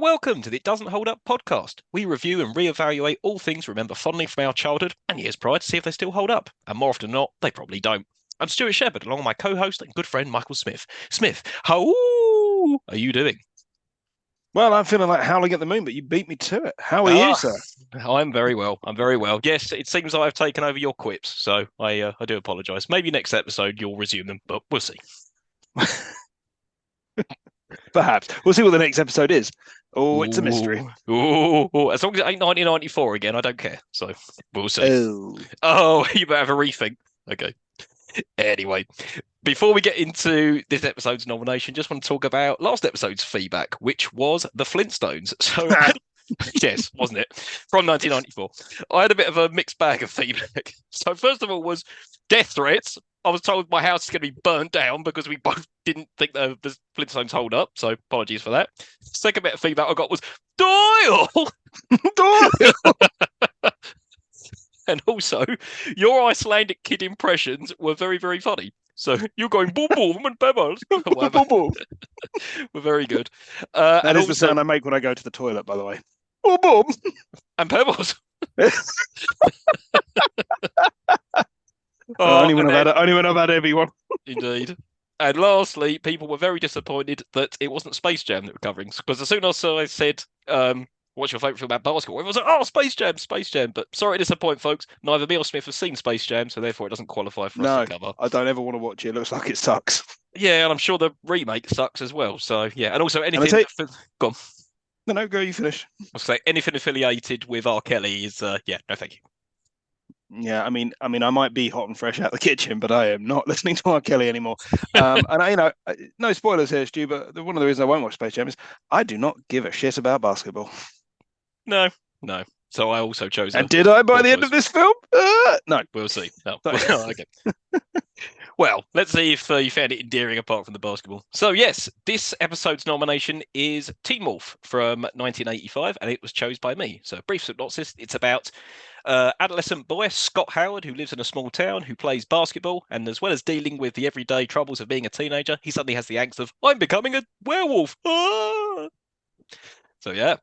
welcome to the It Doesn't Hold Up podcast. We review and reevaluate all things we remember fondly from our childhood and years prior to see if they still hold up. And more often than not, they probably don't. I'm Stuart Shepherd, along with my co-host and good friend Michael Smith. Smith, how are you doing? Well, I'm feeling like howling at the moon, but you beat me to it. How are you, Ah, sir? I'm very well. I'm very well. Yes, it seems I've taken over your quips, so I do apologise. Maybe next episode you'll resume them, but we'll see. Perhaps. We'll see what the next episode is. Oh, it's a mystery. Ooh. As long as it ain't 1994 again, I don't care. So we'll see. Oh. Oh, you better have a rethink. Okay. Anyway, before we get into this episode's nomination, just want to talk about last episode's feedback, which was the Flintstones. So, yes, wasn't it? From 1994. I had a bit of a mixed bag of feedback. So, first of all, was death threats. I was told my house is going to be burnt down because we both didn't think the Flintstones hold up. So, apologies for that. Second bit of feedback I got was Doyle! Doyle! And also, your Icelandic kid impressions were very, very funny. So you're going boom, boom, and pebbles. Boom, boom. Were very good. That is the sound I make when I go to the toilet, by the way. Boom, boom. And pebbles. Only when I've had everyone. Indeed. And lastly, people were very disappointed that it wasn't Space Jam that we're covering. Because as soon as I said, what's your favourite film about basketball? Everyone was like, oh, Space Jam. But sorry to disappoint, folks. Neither me or Smith have seen Space Jam, so therefore it doesn't qualify for us to cover. I don't ever want to watch it. It looks like it sucks. Yeah, and I'm sure the remake sucks as well. So, yeah. And also anything... Go on. No, go, you finish. I'll say anything affiliated with R. Kelly is, no thank you. Yeah, I mean, I might be hot and fresh out the kitchen, but I am not listening to R. Kelly anymore. And no spoilers here, Stu, but one of the reasons I won't watch Space Jam is I do not give a shit about basketball. No. So I also chose. And did I by the end of this film? No. We'll see. No. Okay. Well, let's see if you found it endearing apart from the basketball. So, yes, this episode's nomination is Teen Wolf from 1985, and it was chosen by me. So, brief synopsis, it's about adolescent boy, Scott Howard, who lives in a small town, who plays basketball, and as well as dealing with the everyday troubles of being a teenager, he suddenly has the angst of, I'm becoming a werewolf. Ah! So, yeah.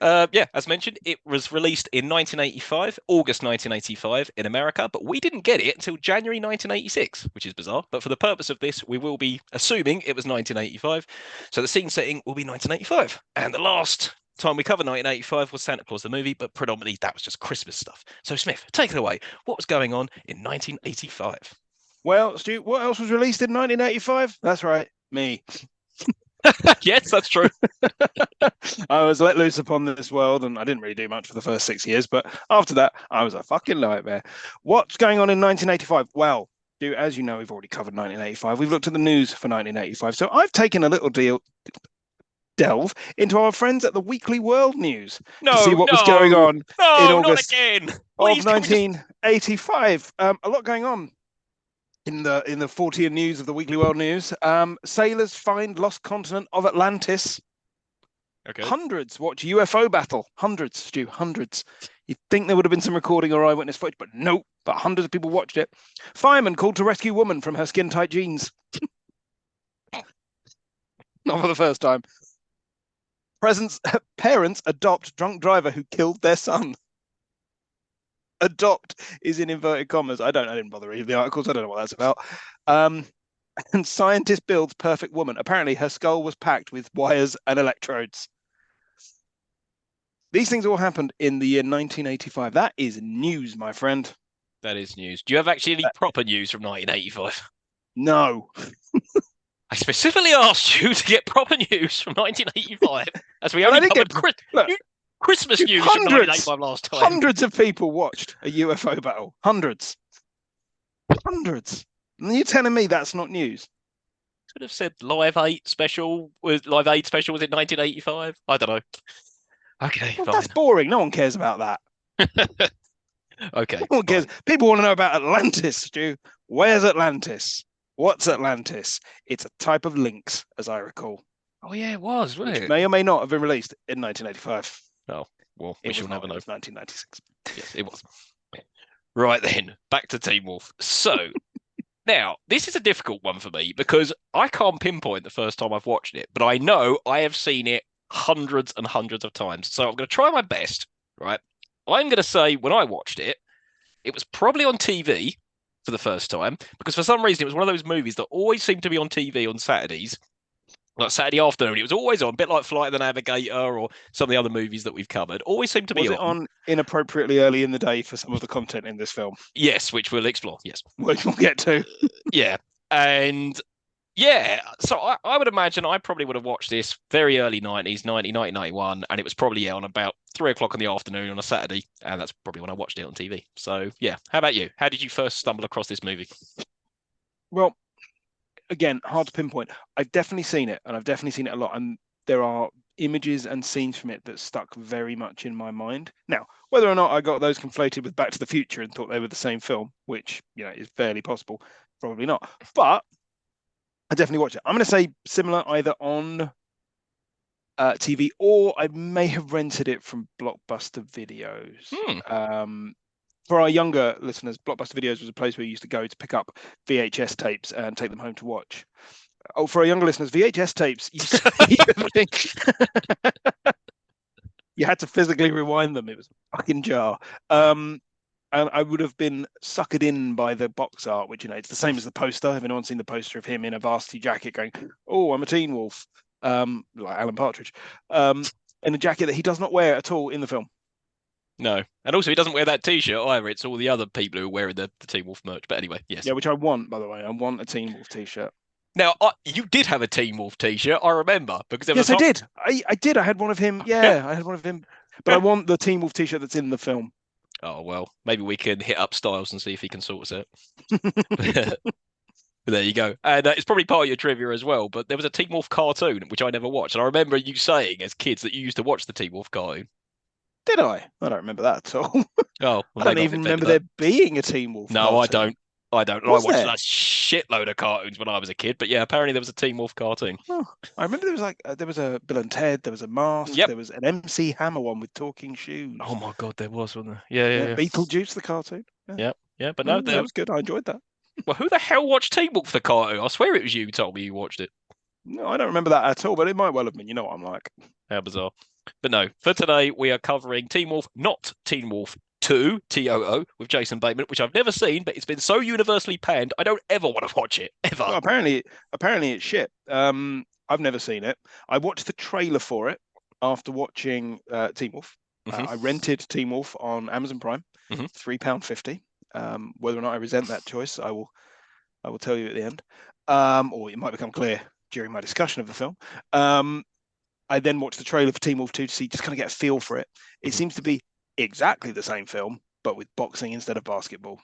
As mentioned, it was released in 1985, August 1985 in America, but we didn't get it until January 1986, which is bizarre. But for the purpose of this, we will be assuming it was 1985. So the scene setting will be 1985. And the last time we covered 1985 was Santa Claus the movie, but predominantly that was just Christmas stuff. So Smith, take it away. What was going on in 1985? Well, Stu, what else was released in 1985? That's right, me. Yes, that's true. I was let loose upon this world, and I didn't really do much for the first 6 years, but after that, I was a fucking nightmare. What's going on in 1985? Well, as you know, we've already covered 1985. We've looked at the news for 1985, so I've taken a little delve into our friends at the Weekly World News to see what was going on in August of 1985. A lot going on. In the 40th news of the Weekly World News, sailors find lost continent of Atlantis. Okay. Hundreds watch UFO battle. Hundreds, Stu, hundreds. You'd think there would have been some recording or eyewitness footage, but nope. But hundreds of people watched it. Fireman called to rescue woman from her skin-tight jeans. Not for the first time. Parents adopt drunk driver who killed their son. Adopt is in inverted commas. I didn't bother reading the articles. I don't know what that's about. And scientist builds perfect woman. Apparently her skull was packed with wires and electrodes. These things all happened in the year 1985. That is news, my friend. That is news. Do you have actually any proper news from 1985? No. I specifically asked you to get proper news from 1985, as we only covered Christmas news from 1985 last time. Hundreds of people watched a UFO battle. Hundreds. And you're telling me that's not news? Could have said Live Aid special was in 1985. I don't know. Okay, well, fine. That's boring. No one cares about that. Okay. No one cares. People want to know about Atlantis, Stu. Where's Atlantis? What's Atlantis? It's a type of lynx, as I recall. Oh yeah, it was, wasn't it? May or may not have been released in 1985. Oh, well, we shall never know. It was 1996. Yes, it was. Right then, back to Teen Wolf. So, now, this is a difficult one for me because I can't pinpoint the first time I've watched it, but I know I have seen it hundreds and hundreds of times. So I'm going to try my best, right? I'm going to say when I watched it, it was probably on TV for the first time because for some reason it was one of those movies that always seemed to be on TV on Saturdays, like Saturday afternoon. It was always on, a bit like Flight of the Navigator or some of the other movies that we've covered. Always seemed to be Was it on inappropriately early in the day for some of the content in this film? Yes, which we'll explore. Yes. Which we'll get to. Yeah. And yeah, so I would imagine I probably would have watched this very early 90s, 1991, and it was probably on about 3 o'clock in the afternoon on a Saturday, and that's probably when I watched it on TV. So yeah, how about you? How did you first stumble across this movie? Well, again, hard to pinpoint. I've definitely seen it, and I've definitely seen it a lot, and there are images and scenes from it that stuck very much in my mind. Now, whether or not I got those conflated with Back to the Future and thought they were the same film, which is fairly possible, probably not. But I definitely watched it. I'm going to say similar, either on TV or I may have rented it from Blockbuster Videos. For our younger listeners, Blockbuster Videos was a place where you used to go to pick up VHS tapes and take them home to watch. Oh, for our younger listeners, VHS tapes used to you had to physically rewind them. It was a fucking jar. And I would have been suckered in by the box art, which, it's the same as the poster. Have anyone seen the poster of him in a varsity jacket going, "Oh, I'm a Teen Wolf," like Alan Partridge, in a jacket that he does not wear at all in the film? No. And also, he doesn't wear that T-shirt either. It's all the other people who are wearing the Teen Wolf merch. But anyway, yes. Yeah, which I want, by the way. I want a Teen Wolf T-shirt. Now, you did have a Teen Wolf T-shirt, I remember. Because there was Yes, I did. I did. I had one of him. Yeah, I had one of him. But I want the Teen Wolf T-shirt that's in the film. Oh, well, maybe we can hit up Styles and see if he can sort us out. There you go. And it's probably part of your trivia as well, but there was a Teen Wolf cartoon, which I never watched. And I remember you saying as kids that you used to watch the Teen Wolf cartoon. Did I? I don't remember that at all. Oh, well, I don't even remember there being a Teen Wolf cartoon. I don't. I watched there? a shitload of cartoons when I was a kid, but yeah, apparently there was a Teen Wolf cartoon. Oh, I remember there was a Bill and Ted, there was a Mask, there was an MC Hammer one with talking shoes. Oh my god, there was, wasn't there? Yeah. Beetlejuice the cartoon. Yeah, but no, that was good. I enjoyed that. Well, who the hell watched Teen Wolf the cartoon? I swear it was you who told me you watched it. No, I don't remember that at all, but it might well have been. You know what I'm like. How bizarre. But no, for today we are covering Teen Wolf, not Teen Wolf 2, TOO, with Jason Bateman, which I've never seen, but it's been so universally panned, I don't ever want to watch it, ever. Well, apparently it's shit. I've never seen it. I watched the trailer for it after watching Teen Wolf. I rented Teen Wolf on Amazon Prime, £3.50. Whether or not I resent that choice, I will tell you at the end, or it might become clear during my discussion of the film. I then watched the trailer for Teen Wolf 2 to see, just kind of get a feel for it. It seems to be exactly the same film, but with boxing instead of basketball.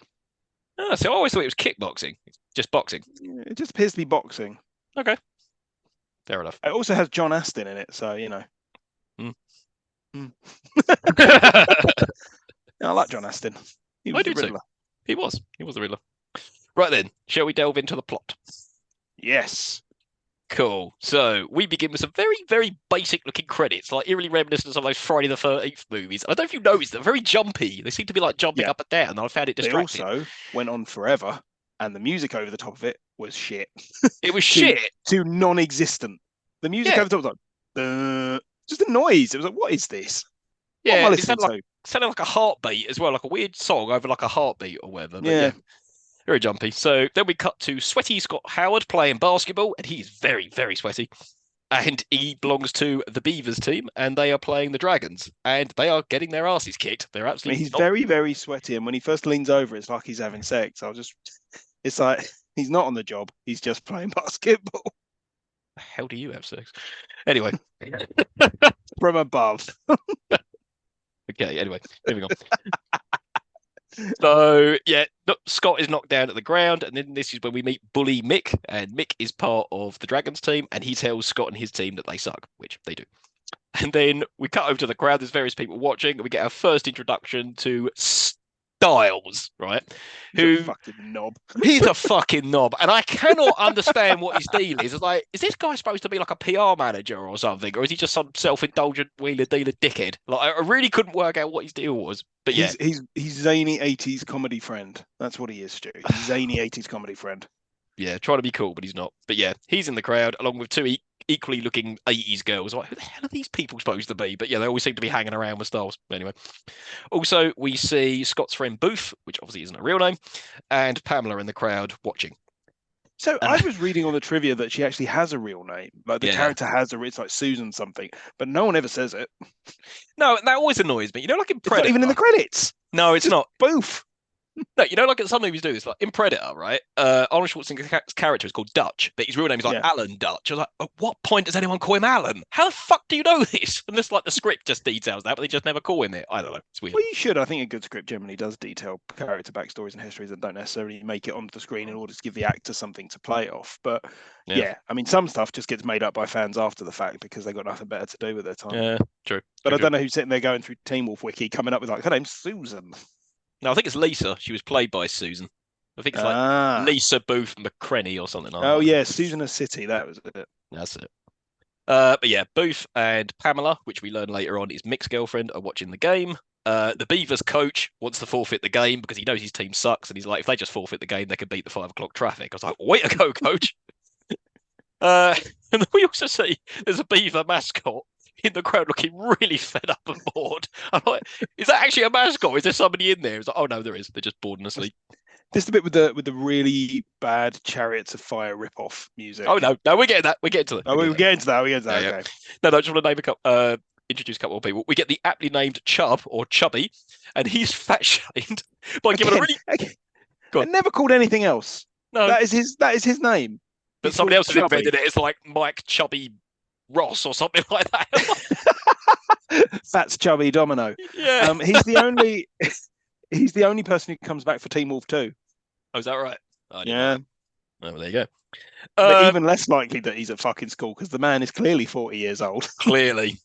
So I always thought it was kickboxing. It's just boxing. It just appears to be boxing. Okay. Fair enough. It also has John Astin in it, so, I like John Astin. He was the Riddler. He was the Riddler. Right then, shall we delve into the plot? Yes. Cool. So we begin with some very, very basic looking credits, like eerily reminiscent of those Friday the 13th movies. I don't know if you noticed, they're very jumpy. They seem to be like jumping up and down, and I found it distracting. They also went on forever, and the music over the top of it was shit. It was shit. To non-existent. The music over the top was like, just a noise. It was like, what is this? Yeah, what am I listening to? Sounded like a heartbeat as well, like a weird song over like a heartbeat or whatever. But yeah. Very jumpy. So then we cut to sweaty Scott Howard playing basketball, and he's very, very sweaty. And he belongs to the Beavers team, and they are playing the Dragons, and they are getting their asses kicked. They're absolutely. He's very, very sweaty, and when he first leans over, it's like he's having sex. It's like he's not on the job; he's just playing basketball. How do you have sex? Anyway, from above. Okay. Anyway, moving on. So yeah, Scott is knocked down at the ground, and then this is when we meet Bully Mick, and Mick is part of the Dragons team, and he tells Scott and his team that they suck, which they do. And then we cut over to the crowd. There's various people watching, and we get our first introduction to Styles, right? He's a fucking knob. He's a fucking knob, and I cannot understand what his deal is. It's like, is this guy supposed to be like a PR manager or something, or is he just some self-indulgent wheeler dealer dickhead? Like, I really couldn't work out what his deal was. But yeah, he's zany 80s comedy friend. That's what he is, Stu. He's zany 80s comedy friend. Yeah, trying to be cool, but he's not. But yeah, he's in the crowd along with two equally looking 80s girls. Like, who the hell are these people supposed to be? But yeah, they always seem to be hanging around with Styles. Anyway, also we see Scott's friend Booth, which obviously isn't a real name, and Pamela in the crowd watching. So I was reading on the trivia that she actually has a real name. Like the character has it's like Susan something, but no one ever says it. No, that always annoys me. You know, like in Predator. It's not even in the credits. No, it's not. Booth. No, you know, like some movies do this. Like in Predator, right? Arnold Schwarzenegger's character is called Dutch, but his real name is like Alan Dutch. I was like, at what point does anyone call him Alan? How the fuck do you know this? Unless like the script just details that, but they just never call him it. I don't know. It's weird. Well, you should. I think a good script generally does detail character backstories and histories and don't necessarily make it onto the screen in order to give the actor something to play off. But yeah, I mean, some stuff just gets made up by fans after the fact because they've got nothing better to do with their time. Yeah, true. But I don't know who's sitting there going through Teen Wolf Wiki coming up with like, her name's Susan. No, I think it's Lisa. She was played by Susan. I think it's like Lisa Booth McCrenny or something like that. Oh, yeah, Susan a City. That was it. That's it. But yeah, Booth and Pamela, which we learn later on is Mick's girlfriend, are watching the game. The Beavers coach wants to forfeit the game because he knows his team sucks. And he's like, if they just forfeit the game, they can beat the 5 o'clock traffic. I was like, way to go, coach. And then we also see there's a Beaver mascot in the crowd looking really fed up and bored. I'm like, is that actually a mascot? Is there somebody in there? It's like, oh no, there is. They're just bored and asleep. This is the bit with the really bad Chariots of Fire rip-off music. Oh no, we're getting that. We're getting to that. Oh, we're getting to that. We're getting to that. Yeah, okay. Yeah. No, I just want to name a couple. Introduce a couple of people. We get the aptly named Chub or Chubby, and he's fat shamed by giving a really. I never called anything else. No, that is his name. But somebody else has invented it. It's like Mike Chubby Ross or something like that. Fats Chubby Domino. Yeah. He's the only person who comes back for Teen Wolf 2. Oh, is that right? Yeah. Oh, well, there you go. But even less likely that he's at fucking school because the man is clearly 40 years old. Clearly.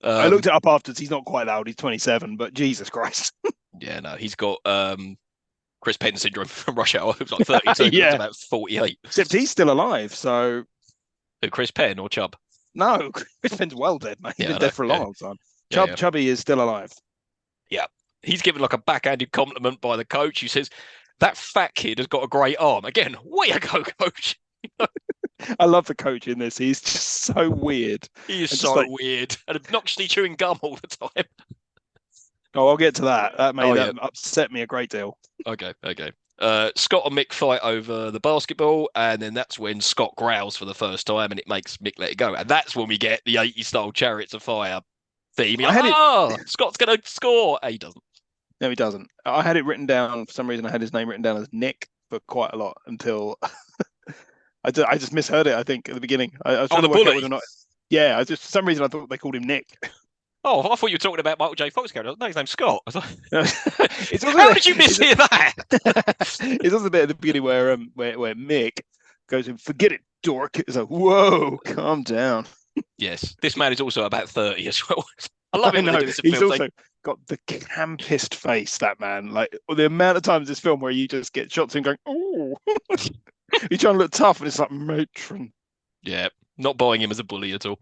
I looked it up afterwards. He's not quite that old. He's 27, but Jesus Christ. Yeah, no, he's got Chris Penn syndrome from Rush Hour. He was like 32, yeah. About 48. Except he's still alive, so... Who, Chris Penn or Chubb? No, Chris Penn's well dead, mate. He's been dead for a long time. Chubby is still alive. Yeah. He's given like a backhanded compliment by the coach who says, that fat kid has got a great arm. Again, way to go, coach. I love the coach in this. He's just so weird. He is so weird and obnoxiously chewing gum all the time. Oh, I'll get to that. That upset me a great deal. Okay. Scott and Mick fight over the basketball, and then that's when Scott growls for the first time, and it makes Mick let it go. And that's when we get the 80s style Chariots of Fire theme. Scott's going to score. He doesn't. No, he doesn't. I had it written down. For some reason, I had his name written down as Nick for quite a lot until I just misheard it, I think, at the beginning. I was trying to work out whether or not... Yeah, for some reason, I thought they called him Nick. Oh, I thought you were talking about Michael J. Fox character. No, his name's Scott. How did you mishear that? It's also the bit at the beginning where Mick goes and forget it, dork. It's like, whoa, calm down. Yes, this man is also about 30 as well. I love him. He's also got the campest face, that man. Like the amount of times this film where you just get shots in going, oh, he's trying to look tough, and it's like matron. Yeah, not buying him as a bully at all.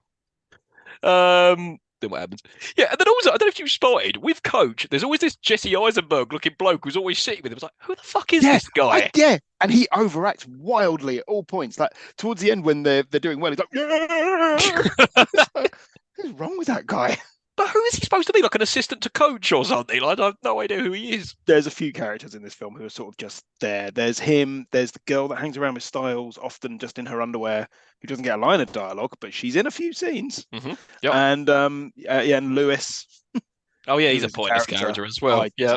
Then what happens? Yeah, and then also, I don't know if you spotted, with Coach, there's always this Jesse Eisenberg looking bloke who's always sitting with him. It's like, who the fuck is this guy? And he overacts wildly at all points. Like towards the end when they're doing well, he's like, yeah! What's wrong with that guy? But who is he supposed to be? Like an assistant to Coach or something? Like, I have no idea who he is. There's a few characters in this film who are sort of just there. There's him. There's the girl that hangs around with Styles, often just in her underwear, who doesn't get a line of dialogue, but she's in a few scenes. Mm-hmm. Yep. And and Lewis. Oh yeah, he's a pointless character as well. Yeah.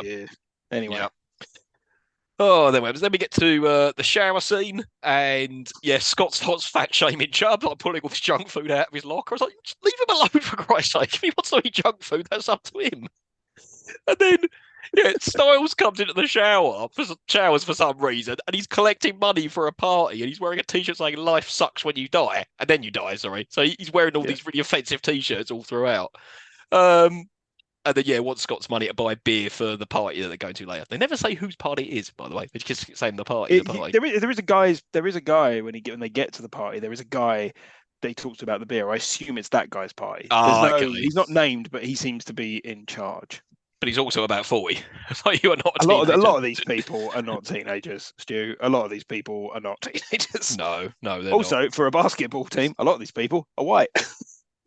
Anyway. Yep. Oh, then we get to the shower scene, and Scott starts fat shaming Chubb, like pulling all this junk food out of his locker. I was like, just leave him alone for Christ's sake. If he wants to eat junk food, that's up to him. And then Styles comes into the showers for some reason, and he's collecting money for a party, and he's wearing a t-shirt saying "Life sucks when you die," and then you die. Sorry, so he's wearing all these really offensive t-shirts all throughout. And then, wants Scott's money to buy beer for the party that they're going to later. They never say whose party it is, by the way. They just say the party. There is a guy when they get to the party. There is a guy that he talks about the beer. I assume it's that guy's party. Okay. He's not named, but he seems to be in charge. But he's also about 40. Like, you are not A teenager. lot of these people are not teenagers, Stu. A lot of these people are not teenagers. No, they're not. Also, for a basketball team, a lot of these people are white.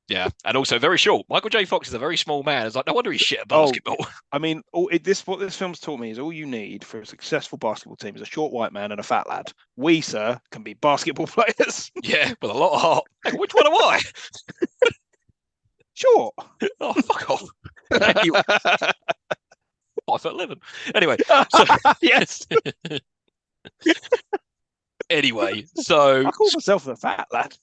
Yeah, and also very short. Michael J. Fox is a very small man. It's like, no wonder he's shit at Oh, basketball. I mean, what this film's taught me is all you need for a successful basketball team is a short white man and a fat lad. We, sir, can be basketball players. Yeah, with a lot of heart. Hang on, which one am I? Short. Oh, fuck off. Anyway, 5'11". Anyway, so, Yes. anyway, so I call myself a fat lad.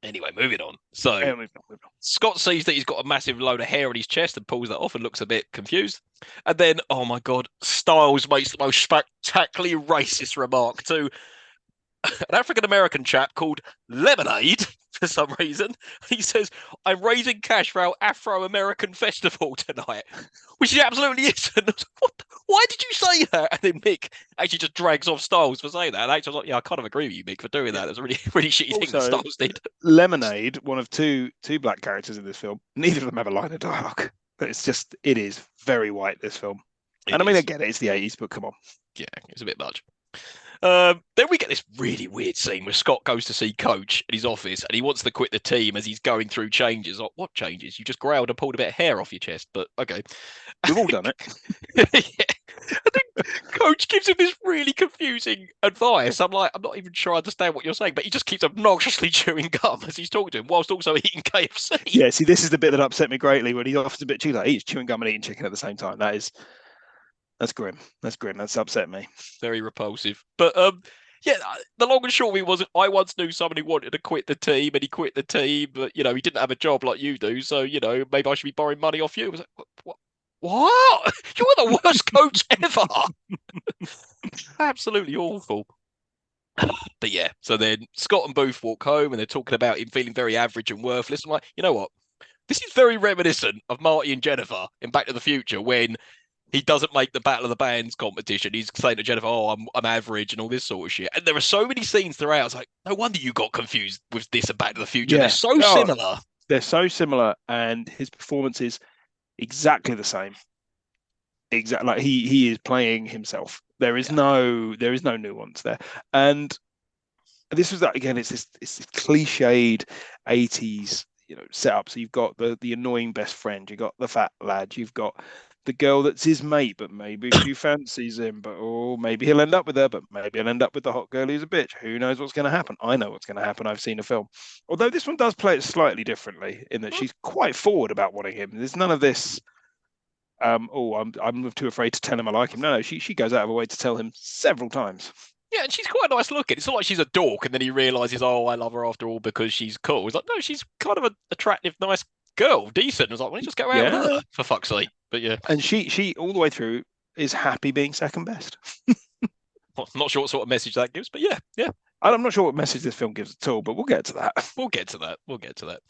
anyway, moving on. So Yeah, move on. Scott sees that he's got a massive load of hair on his chest and pulls that off and looks a bit confused. And then, oh my God, Styles makes the most spectacularly racist remark to an African American chap called Lemonade for some reason. He says, "I'm raising cash for our Afro American festival tonight," which he absolutely isn't. Why did you say that? And then Mick actually just drags off Styles for saying that. And actually, I was like, yeah, I kind of agree with you, Mick, for doing that. It was a really, really shitty thing that Also, Styles did. Lemonade, one of two black characters in this film. Neither of them have a line of dialogue. It is very white, this film. And I mean, I get it, it's the 80s, but come on. Yeah, it's a bit much. Then we get this really weird scene where Scott goes to see Coach at his office and he wants to quit the team as he's going through changes. Like, what changes? You just growled and pulled a bit of hair off your chest, but okay. We've all done it. Yeah. And then Coach gives him this really confusing advice. I'm like, I'm not even sure I understand what you're saying, but he just keeps obnoxiously chewing gum as he's talking to him whilst also eating KFC. Yeah, see, this is the bit that upset me greatly when he offers a bit too. Like, he's chewing gum and eating chicken at the same time. That's grim. That's grim. That's upset me. Very repulsive. But yeah, the long and short of it was I once knew someone who wanted to quit the team and he quit the team, but he didn't have a job like you do. So, maybe I should be borrowing money off you. I was like, what? You were the worst coach ever. Absolutely awful. But yeah, so then Scott and Booth walk home and they're talking about him feeling very average and worthless. I'm like, you know what? This is very reminiscent of Marty and Jennifer in Back to the Future when he doesn't make the Battle of the Bands competition. He's saying to Jennifer, "Oh, I'm average," and all this sort of shit. And there are so many scenes throughout. It's like, no wonder you got confused with this and Back to the Future. Yeah. They're so similar. They're so similar, and his performance is exactly the same. Exactly, like he is playing himself. There is no nuance there. And this was that again. It's this cliched 80s setup. So you've got the annoying best friend. You've got the fat lad. You've got the girl that's his mate, but maybe she fancies him, but maybe he'll end up with her, but maybe he'll end up with the hot girl who's a bitch. Who knows what's going to happen? I know what's going to happen. I've seen a film. Although this one does play it slightly differently in that she's quite forward about wanting him. There's none of this, I'm too afraid to tell him I like him. No, she goes out of her way to tell him several times. Yeah, and she's quite nice looking. It's not like she's a dork and then he realizes, oh, I love her after all because she's cool. It's like, no, she's kind of an attractive, nice girl, decent. I was like, why don't you just go out with her, for fuck's sake? But yeah. And she all the way through is happy being second best. I'm not sure what sort of message that gives, but yeah. I'm not sure what message this film gives at all, but we'll get to that. We'll get to that.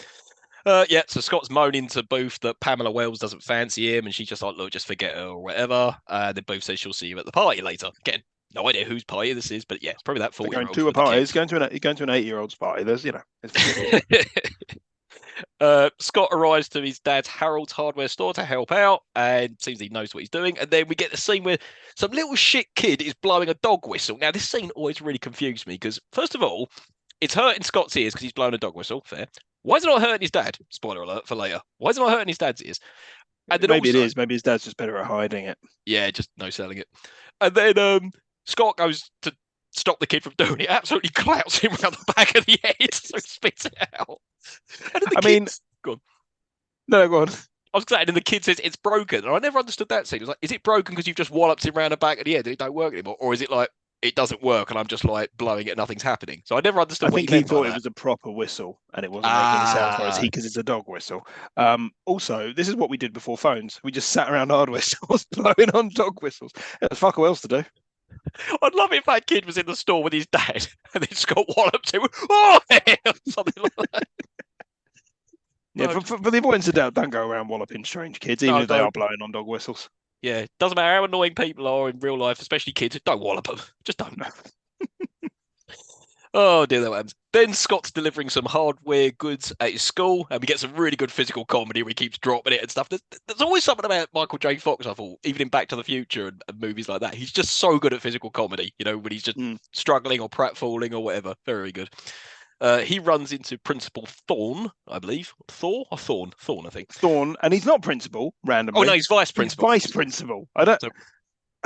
Yeah, so Scott's moaning to Booth that Pamela Wells doesn't fancy him, and she's just like, look, just forget her or whatever. Then Booth says she'll see you at the party later. Again, no idea whose party this is, but yeah, it's probably that 40-year-old. Going to a party. He's going to an 8-year-old's party. There's, Scott arrives to his dad's Harold's hardware store to help out, and seems he knows what he's doing. And then we get the scene where some little shit kid is blowing a dog whistle. Now, this scene always really confused me because, first of all, it's hurting Scott's ears because he's blowing a dog whistle. Fair. Why is it not hurting his dad? Spoiler alert for later. Why is it not hurting his dad's ears? And then maybe also, it is. Maybe his dad's just better at hiding it. Yeah, just no selling it. And then Scott goes to stop the kid from doing it. Absolutely clouts him around the back of the head, so he spits it out. Go on. No, go on. I was saying, and the kid says it's broken. And I never understood that scene. It was like, is it broken because you've just walloped him around the back of the head and it don't work anymore? Or is it like, it doesn't work and I'm just like blowing it and nothing's happening? So I never understood I think he thought it was a proper whistle and it wasn't making any sound for us because it's a dog whistle. Also, this is what we did before phones. We just sat around hardware stores blowing on dog whistles. There's fuck all else to do. I'd love if that kid was in the store with his dad and then Scott walloped him. Oh, something like that. Yeah, for the avoidance of doubt, don't go around walloping strange kids, even if they are blowing on dog whistles. Yeah, doesn't matter how annoying people are in real life, especially kids. Don't wallop them. Just don't. Oh dear, that happens. Then Scott's delivering some hardware goods at his school, and we get some really good physical comedy where he keeps dropping it and stuff. There's always something about Michael J. Fox, I thought, even in Back to the Future and movies like that. He's just so good at physical comedy, when he's just struggling or pratfalling or whatever. Very good. He runs into Principal Thorne, I believe. Thor or Thorne? Thorne, I think. Thorne, and he's not principal randomly. Oh no, he's vice principal. He's vice principal. I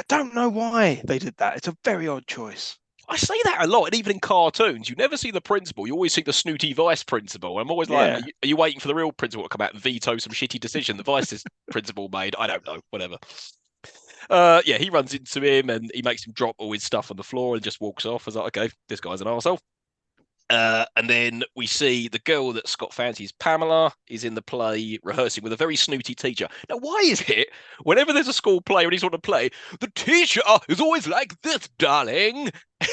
don't know why they did that. It's a very odd choice. I say that a lot, and even in cartoons, you never see the principal. You always see the snooty vice principal. I'm always like, are you waiting for the real principal to come out and veto some shitty decision the vice principal made? I don't know, whatever. He runs into him and he makes him drop all his stuff on the floor and just walks off. I was like, okay, this guy's an arsehole. And then we see the girl that Scott fancies, Pamela, is in the play rehearsing with a very snooty teacher. Now, why is it whenever there's a school play or any sort of play, the teacher is always like this, darling,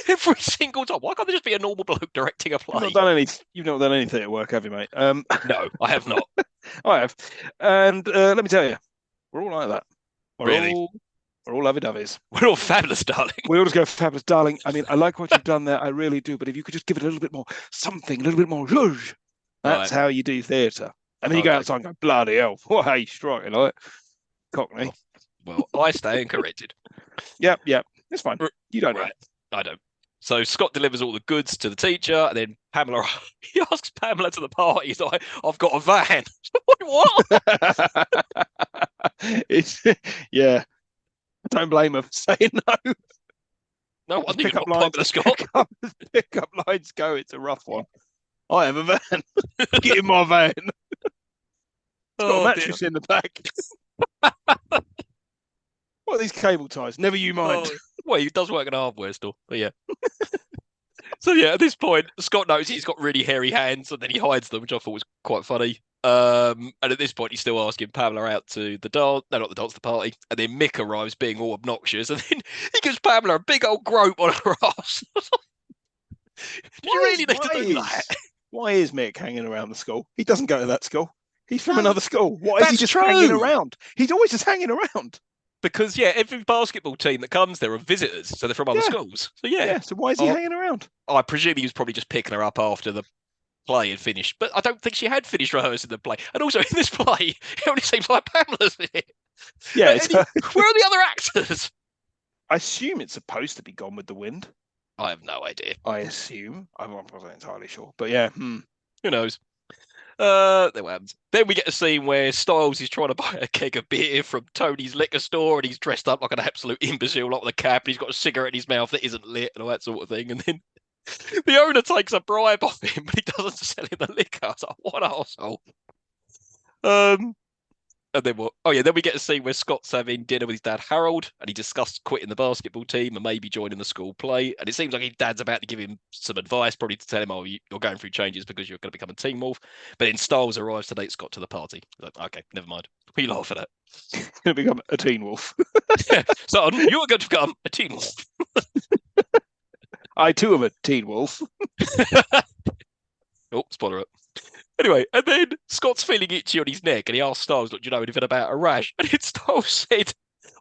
every single time? Why can't there just be a normal bloke directing a play? You've not done anything at work, have you, mate? No, I have not. I have. And let me tell you, we're all like that. We're all lovey-doveys. We're all fabulous, darling. We all just go fabulous, darling. I mean, I like what you've done there. I really do. But if you could just give it a little bit more something, a little bit more zhuzh, that's how you do theatre. And then you go outside and go, bloody hell. What are you striking like? Cockney. Well, I stand corrected. Yep. It's fine. You don't know. I don't. So Scott delivers all the goods to the teacher, and then he asks Pamela to the party. He's like, I've got a van. What? Yeah. I don't blame her for saying no. No, I think Scott. Pick up lines go. It's a rough one. I have a van. Get in my van. It's got a mattress in the back. What are these cable ties? Never you mind. Well, he does work in a hardware store. But yeah. So yeah, at this point, Scott knows he's got really hairy hands, and then he hides them, which I thought was quite funny. And at this point, he's still asking Pamela out to the dance. No, not the dance, the party. And then Mick arrives being all obnoxious, and then he gives Pamela a big old grope on her ass. You really need to do that? Why is Mick hanging around the school? He doesn't go to that school. He's from another school. Why is he just hanging around? He's always just hanging around. Because, every basketball team that comes there are visitors, so they're from other schools. So, so why is he hanging around? I presume he was probably just picking her up after the play had finished, but I don't think she had finished rehearsing the play. And also, in this play, it only seems like Pamela's in it. Yeah. Where are the other actors? I assume it's supposed to be Gone with the Wind. I have no idea. I assume. I wasn't entirely sure. But yeah. Who knows? Then we get a scene where Styles is trying to buy a keg of beer from Tony's liquor store, and he's dressed up like an absolute imbecile, like with a cap, and he's got a cigarette in his mouth that isn't lit and all that sort of thing. And then the owner takes a bribe off him, but he doesn't sell him the liquor. I was like, what an arsehole. And then what? Oh yeah, then we get a scene where Scott's having dinner with his dad Harold, and he discussed quitting the basketball team and maybe joining the school play. And it seems like his dad's about to give him some advice, probably to tell him, "Oh, you're going through changes because you're going to become a Teen Wolf." But then Styles arrives to date Scott to the party. Like, okay, never mind. We laugh at that. Going to become a Teen Wolf. Son, you are going to become a Teen Wolf. I too am a Teen Wolf. Oh, spoiler up. Anyway, and then Scott's feeling itchy on his neck, and he asks Styles, "Look, do you know anything about a rash?" And then Styles said,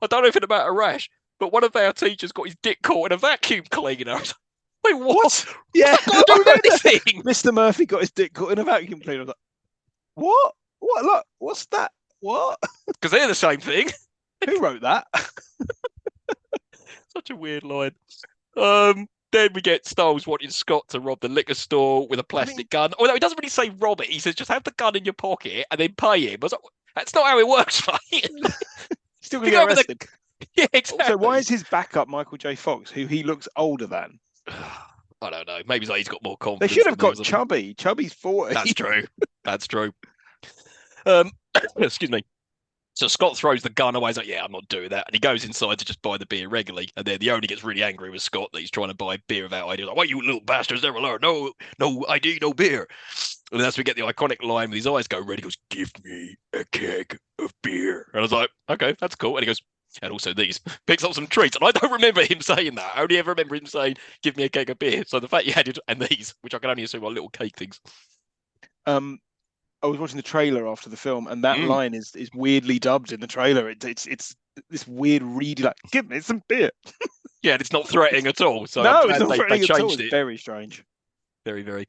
"I don't know anything about a rash, but one of our teachers got his dick caught in a vacuum cleaner." Wait, what? Yeah, I don't do anything. Mr. Murphy got his dick caught in a vacuum cleaner. I was like, what? What? Look, what's that? What? Because they're the same thing. Who wrote that? Such a weird line. Then we get Styles wanting Scott to rob the liquor store with a plastic gun. Although he doesn't really say rob it. He says just have the gun in your pocket and then pay him. I was like, that's not how it works, mate. Still going to get arrested. Yeah, exactly. So why is his backup Michael J. Fox, who he looks older than? I don't know. Maybe he's got more confidence. They should have got Chubby. Chubby's 40. That's true. That's true. Excuse me. So Scott throws the gun away. He's like, yeah, I'm not doing that. And he goes inside to just buy the beer regularly. And then the owner gets really angry with Scott that he's trying to buy beer without ID. He's like, why you little bastards never learn? No ID, no beer. And that's we get the iconic line with his eyes go red. He goes, give me a keg of beer. And I was like, okay, that's cool. And he goes, and also these. Picks up some treats. And I don't remember him saying that. I only ever remember him saying, give me a keg of beer. So the fact you added, and these, which I can only assume are little cake things. I was watching the trailer after the film, and that line is weirdly dubbed in the trailer. It's this weird reedy, like, give me some beer. Yeah, and it's not threatening at all. So no, it's not threatening at all. It's very strange. Very, very.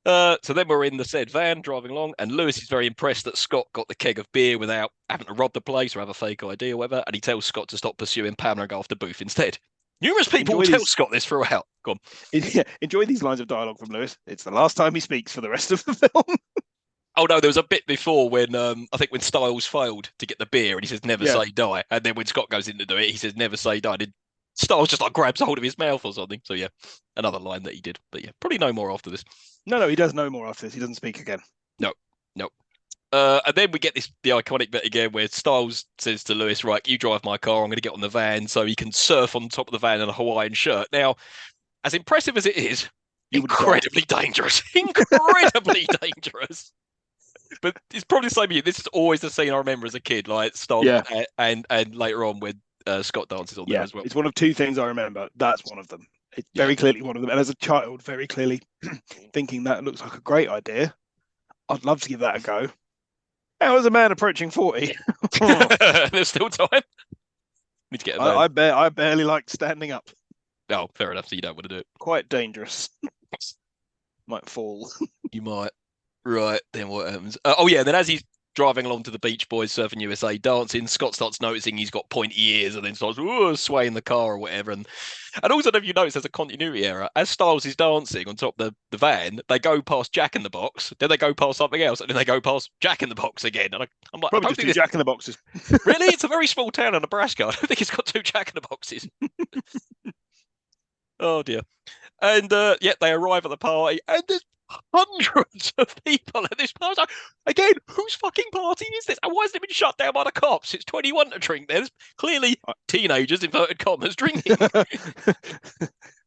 So then we're in the said van driving along, and Lewis is very impressed that Scott got the keg of beer without having to rob the place or have a fake ID or whatever. And he tells Scott to stop pursuing Pamela and go after Booth instead. Numerous people will tell Scott this throughout. Go on. Yeah, enjoy these lines of dialogue from Lewis. It's the last time he speaks for the rest of the film. Oh no, there was a bit before when I think when Styles failed to get the beer and he says never say die, and then when Scott goes in to do it, he says never say die. And Styles just like grabs hold of his mouth or something. So yeah, another line that he did. But yeah, probably no more after this. No, he does no more after this. He doesn't speak again. No. And then we get the iconic bit again where Styles says to Lewis, right, you drive my car, I'm going to get on the van so he can surf on top of the van in a Hawaiian shirt. Now, as impressive as it is, incredibly dangerous. Incredibly dangerous. But it's probably the same here. This is always the scene I remember as a kid, like Styles and later on when Scott dances on there as well. It's one of two things I remember. That's one of them. It's very clearly one of them. And as a child, very clearly thinking that looks like a great idea. I'd love to give that a go. How is a man approaching 40? There's still time. Need to get I barely like standing up. Oh, fair enough. So you don't want to do it. Quite dangerous. Might fall. You might. Right. Then what happens? Then as he's driving along to the Beach Boys Surfing USA dancing, Scott starts noticing he's got pointy ears and then starts swaying the car or whatever. And also, if you notice, there's a continuity error. As Styles is dancing on top of the van, they go past Jack in the Box, then they go past something else, and then they go past Jack in the Box again. And I'm like, probably just two Jack in the Boxes. Really? It's a very small town in Nebraska. I don't think it's got two Jack in the Boxes. Oh dear. And they arrive at the party, and there's hundreds of people at this party. Again, whose fucking party is this? And why hasn't it been shut down by the cops? It's 21 to drink. There's clearly teenagers, inverted commas, drinking.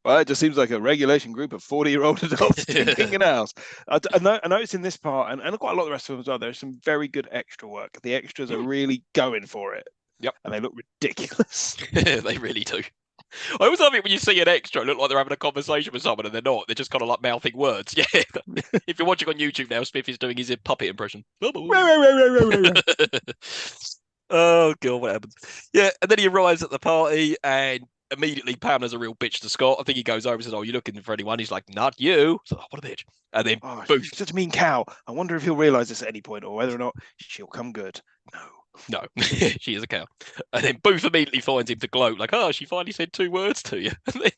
Well, it just seems like a regulation group of 40-year-old adults drinking in a house. I noticed in this part, and quite a lot of the rest of them as well, there's some very good extra work. The extras are really going for it. Yep. And they look ridiculous. They really do. I always love it when you see an extra look like they're having a conversation with someone and they're not. They're just kind of like mouthing words. Yeah. If you're watching on YouTube now, Smith is doing his puppet impression. Oh, God, what happens? Yeah, and then he arrives at the party and immediately Pamela's a real bitch to Scott. I think he goes over and says, oh, you looking for anyone? He's like, not you. So, what a bitch. And then, she's such a mean cow. I wonder if he'll realise this at any point or whether or not she'll come good. No, she is a cow. And then Booth immediately finds him to gloat, like, oh, she finally said 2 words to you. And then,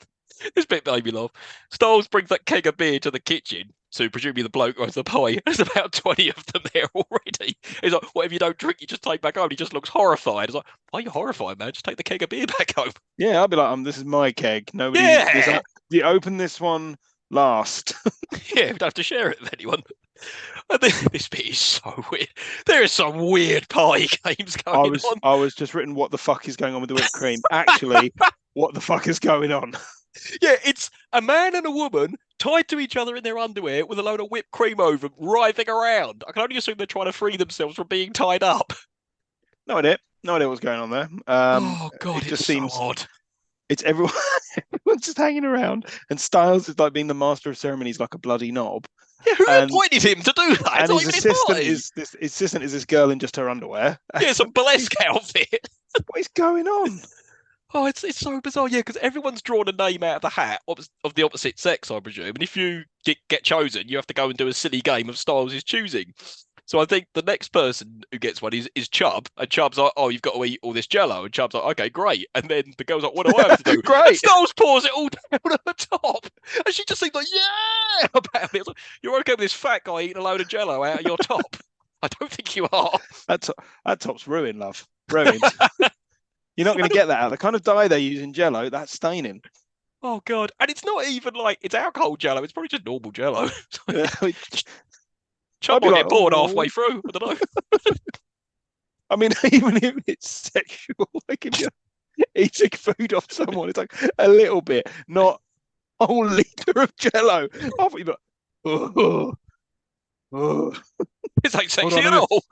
this bit made me laugh. Styles brings that keg of beer to the kitchen, so presumably the bloke runs the pie. There's about 20 of them there already. He's like, what if you don't drink, you just take back home? He just looks horrified. He's like, why are you horrified, man? Just take the keg of beer back home. Yeah, I'll be like, this is my keg. Nobody. Yeah. You open this one last. Yeah, we don't have to share it with anyone. This bit is so weird. There are some weird party games going on. I was just written, what the fuck is going on with the whipped cream? Actually, what the fuck is going on? Yeah, it's a man and a woman tied to each other in their underwear with a load of whipped cream over them, writhing around. I can only assume they're trying to free themselves from being tied up. No idea what's going on there. Oh, God, it just seems so odd. It's everyone's just hanging around, and Styles is like being the master of ceremonies, like a bloody knob. Yeah, who appointed him to do that? And his assistant is this girl in just her underwear. Yeah, some burlesque outfit. What is going on? Oh, it's so bizarre, yeah, because everyone's drawn a name out of the hat of the opposite sex, I presume. And if you get chosen, you have to go and do a silly game of Styles' choosing. So I think the next person who gets one is Chubb. And Chubb's like, oh, you've got to eat all this Jello. And Chubb's like, okay, great. And then the girl's like, what do I have to do? Great. And Styles pours it all down at the top. And she just seems like, yeah, about it. Like, you're okay with this fat guy eating a load of Jello out of your top? I don't think you are. That top's ruined, love. Ruined. You're not going to get that out. The kind of dye they use in Jello, that's staining. Oh, God. And it's not even like, it's alcohol Jello. It's probably just normal Jello. Chubb might get bored halfway through. I don't know. I mean, even if it's sexual, like if you're eating food off someone, it's like a little bit, not a whole litre of Jello. Oh. It's like sexy at all.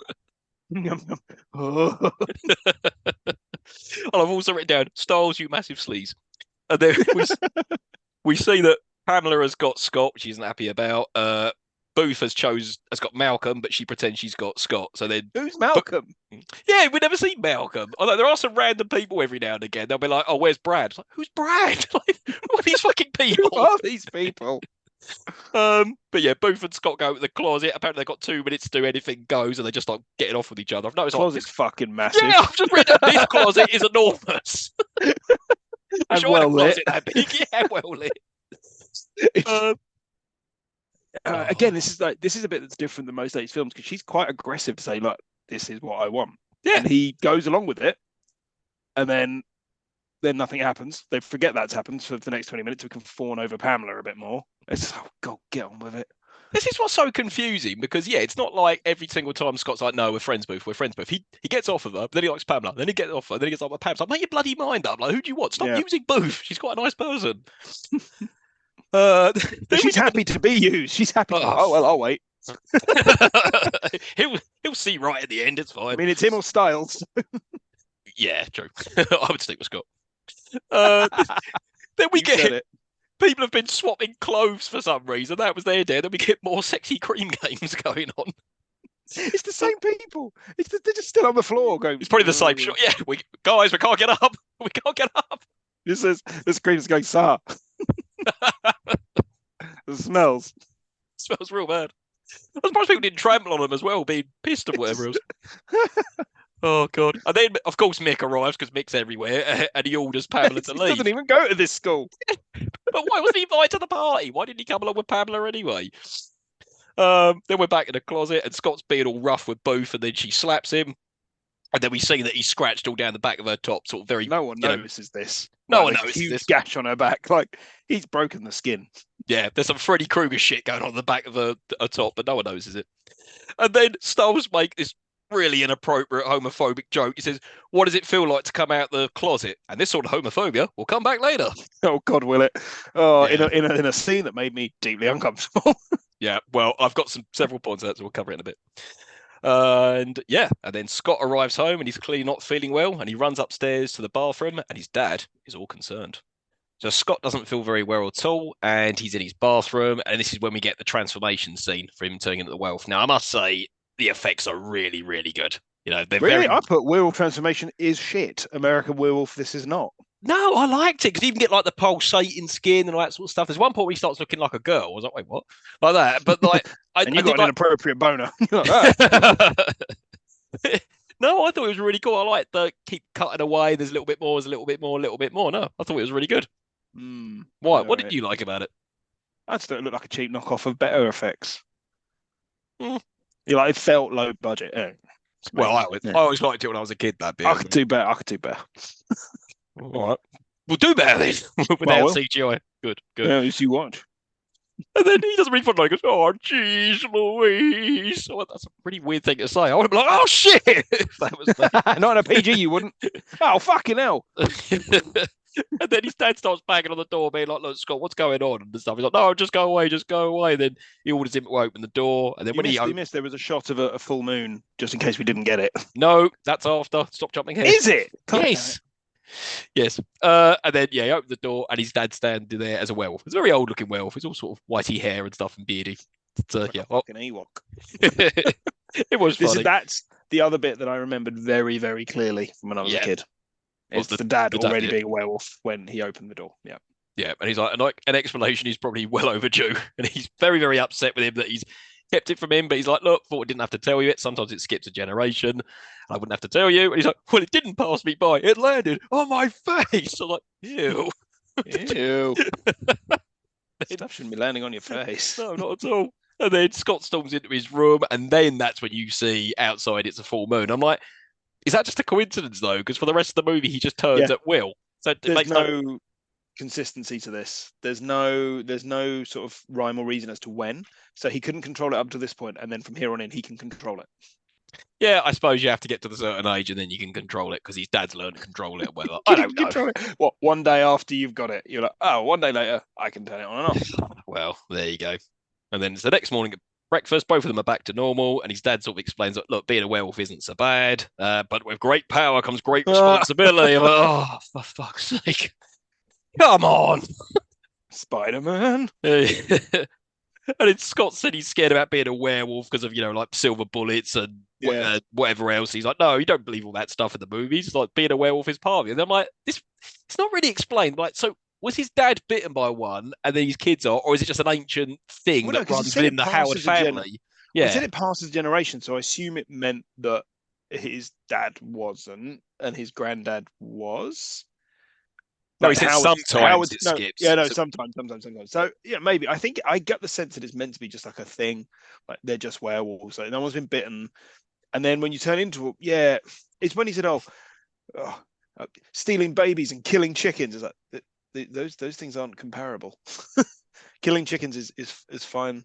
Oh. I've also written down, Styles, you massive sleaze. And then we see that Pamela has got Scott, which she isn't happy about. Booth has got Malcolm, but she pretends she's got Scott. So then, who's Malcolm? Yeah, we never seen Malcolm. Although there are some random people every now and again. They'll be like, "Oh, where's Brad?" It's like, who's Brad? Like, who are these fucking people? Who are these people? But yeah, Booth and Scott go to the closet. Apparently, they've got 2 minutes to do anything goes, and they just start getting off with each other. I've noticed Closet's fucking massive. yeah, I've just read that this closet is enormous. And Wish I had a well lit. closet that big. Yeah, well lit. Again, this is a bit that's different than most 80s films because she's quite aggressive to say, "Look, this is what I want," and he goes along with it, and then nothing happens. They forget that's happened for the next 20 minutes. We can fawn over Pamela a bit more. It's oh god, get on with it. This is what's so confusing because yeah, it's not like every single time Scott's like, "No, we're friends, Booth. We're friends, Booth." He gets off of her, but then he likes Pamela. Then he gets off her. Then he gets off with Pam. So make your bloody mind up. Like, who do you want? Stop using Booth. She's quite a nice person. She's happy to be used. She's happy. Oh well, I'll wait. he'll see right at the end. It's fine. I mean, it's him or Styles. Yeah, true. I would stick with Scott. Then we get people have been swapping clothes for some reason. That was their day. Then we get more sexy cream games going on. It's the same people. They're just still on the floor going. It's probably the same shot. Yeah, we can't get up. We can't get up. This scream's going, "Sir." The smells. It smells real bad. I suppose people didn't trample on them as well, being pissed and whatever else. Oh god! And then, of course, Mick arrives because Mick's everywhere, and he orders Pamela to leave. He doesn't even go to this school. But why wasn't he invited to the party? Why didn't he come along with Pamela anyway? Then we're back in the closet, and Scott's being all rough with Booth, and then she slaps him, and then we see that he's scratched all down the back of her top, sort of very. No one notices this. No one notices huge this. Gash on her back, like he's broken the skin. Yeah, there's some Freddy Krueger shit going on the back of her top, but no one notices it. And then Styles make this really inappropriate homophobic joke. He says, "What does it feel like to come out the closet?" And this sort of homophobia will come back later. Oh God, will it? Oh, Yeah. in a scene that made me deeply uncomfortable. Yeah, well, I've got several points on that, so we'll cover it in a bit. And then Scott arrives home and he's clearly not feeling well, and he runs upstairs to the bathroom, and his dad is all concerned. So Scott doesn't feel very well at all, and he's in his bathroom, and this is when we get the transformation scene for him turning into the werewolf. Now, I must say, the effects are really, really good. You know, they're really. very. I put werewolf transformation is shit. American Werewolf, this is not. No, I liked it because you even get like the pulsating skin and all that sort of stuff. There's one point where he starts looking like a girl. I was like, wait, what? Like that. But like, and you got an inappropriate boner. No, I thought it was really cool. I like the keep cutting away. There's a little bit more. There's a little bit more. A little bit more. No, I thought it was really good. Why? What did you like about it? I just thought it looked like a cheap knockoff of better effects. Mm. It felt low budget. Yeah. Well, I always liked it when I was a kid. That bit. I could do better. All right, we'll do better then without CGI. Good. Yeah, as you watch. And then he doesn't really fun. He goes, "Oh, jeez, Louise." Oh, that's a pretty weird thing to say. I would be like, "Oh shit!" If that was me. Not in a PG, you wouldn't. Oh fucking hell! And then his dad starts banging on the door, being like, "Look, Scott, what's going on?" And stuff. He's like, "No, just go away, just go away." Then he orders him to open the door, and then you missed, there was a shot of a full moon, just in case we didn't get it. No, that's after. Stop jumping ahead. Is it? Yes. Yes. And then he opened the door, and his dad's standing there as a werewolf. It's a very old-looking werewolf. He's all sort of whitey hair and stuff and beardy. Fucking Ewok. It was funny. That's the other bit that I remembered very, very clearly from when I was a kid. It's the dad already being a werewolf when he opened the door. Yeah. Yeah, and he's like, an explanation is probably well overdue. And he's very, very upset with him that he's kept it from him. But he's like, "Look, thought I didn't have to tell you it. Sometimes it skips a generation. I wouldn't have to tell you." And he's like, "Well, it didn't pass me by. It landed on my face." I'm like, ew. Ew. Stuff shouldn't be landing on your face. No, not at all. And then Scott storms into his room, and then that's when you see outside it's a full moon. I'm like, is that just a coincidence though? Because for the rest of the movie, he just turns at will. So there's no consistency to this. There's no sort of rhyme or reason as to when. So he couldn't control it up to this point, and then from here on in, he can control it. Yeah, I suppose you have to get to a certain age and then you can control it because his dad's learned to control it. Well, I don't know. Control it. What, one day after you've got it, you're like, oh, one day later, I can turn it on and off. Well, there you go. And then it's the next morning at breakfast, both of them are back to normal, and his dad sort of explains that, look, being a werewolf isn't so bad, but with great power comes great responsibility. I'm like, oh, for fuck's sake. Come on. Spider-Man. And then Scott said he's scared about being a werewolf because of, like silver bullets and whatever else. He's like, no, you don't believe all that stuff in the movies. It's like being a werewolf is part of it. And I'm like, it's not really explained. Like, so was his dad bitten by one, and then his kids are, or is it just an ancient thing Well, no, that 'cause he runs said within it the Howard passes a gen- family? Well, he said Yeah. it passes generation, so I assume it meant that his dad wasn't and his granddad was. No, he Like said Howard's sometimes it no, skips. yeah, no, So, sometimes. So yeah, maybe. I think I get the sense that it's meant to be just like a thing, like they're just werewolves. Like no one's been bitten, and then when you turn into it, yeah, it's when he said, oh, stealing babies and killing chickens. Is like those things aren't comparable. Killing chickens is fine.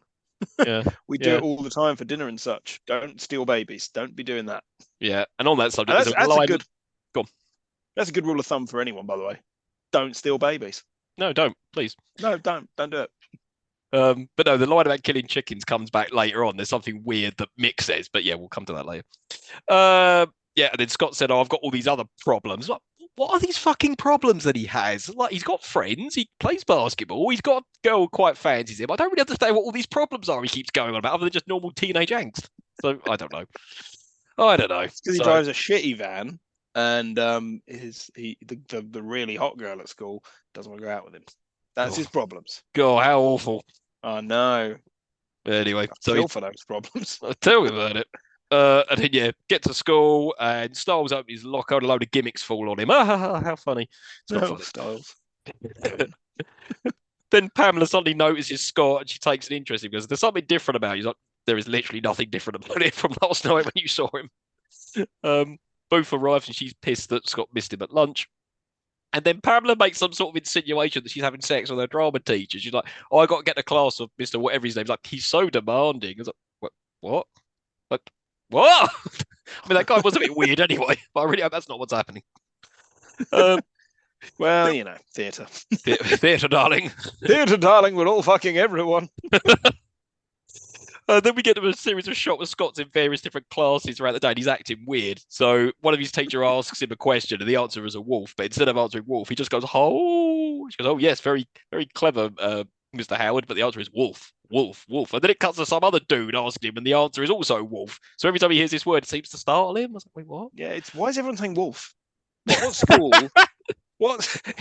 yeah. We do Yeah. it all the time for dinner and such. Don't steal babies. Don't be doing that. Yeah. And on that subject, And there's a that's a line. good Go on. that's a good rule of thumb for anyone, by the way. Don't steal babies. No, don't, please. No, don't do it. But no, the line about killing chickens comes back later on. There's something weird that Mick says, but yeah, we'll come to that later. Yeah, and then Scott said, "Oh, I've got all these other problems." Like, what are these fucking problems that he has? Like, he's got friends, he plays basketball, he's got a girl who quite fancies him. I don't really understand what all these problems are he keeps going on about, other than just normal teenage angst. So I don't know. I don't know. Because he drives a shitty van, and the really hot girl at school doesn't want to go out with him. That's his problems. God, how awful. Oh no. Anyway, so kill for those problems. I'll tell you about it. And then yeah, get to school and Styles opens his locker and a load of gimmicks fall on him. How funny. It's not funny. Styles. Then Pamela suddenly notices Scott and she takes an interest in him because there's something different about him. He's like, there is literally nothing different about it from last night when you saw him. Both arrive and she's pissed that Scott missed him at lunch. And then Pamela makes some sort of insinuation that she's having sex with her drama teacher. She's like, "Oh, I got to get the class of Mr. Whatever his name's like. He's so demanding." I was like, "What? Like, what?" I mean, that guy was a bit weird anyway, but I really hope that's not what's happening. Well, you know, theatre. Theatre, darling. Theatre, darling, we're all fucking everyone. Then we get to a series of shots of Scott's in various different classes throughout the day, and he's acting weird. So one of his teacher asks him a question, and the answer is a wolf. But instead of answering wolf, he just goes, "Oh," she goes, "Oh yes, very, very clever, Mr. Howard." But the answer is wolf, wolf, wolf. And then it cuts to some other dude asking him, and the answer is also wolf. So every time he hears this word, it seems to startle him. I was like, "Wait, what?" Yeah, it's why is everyone saying wolf? What school?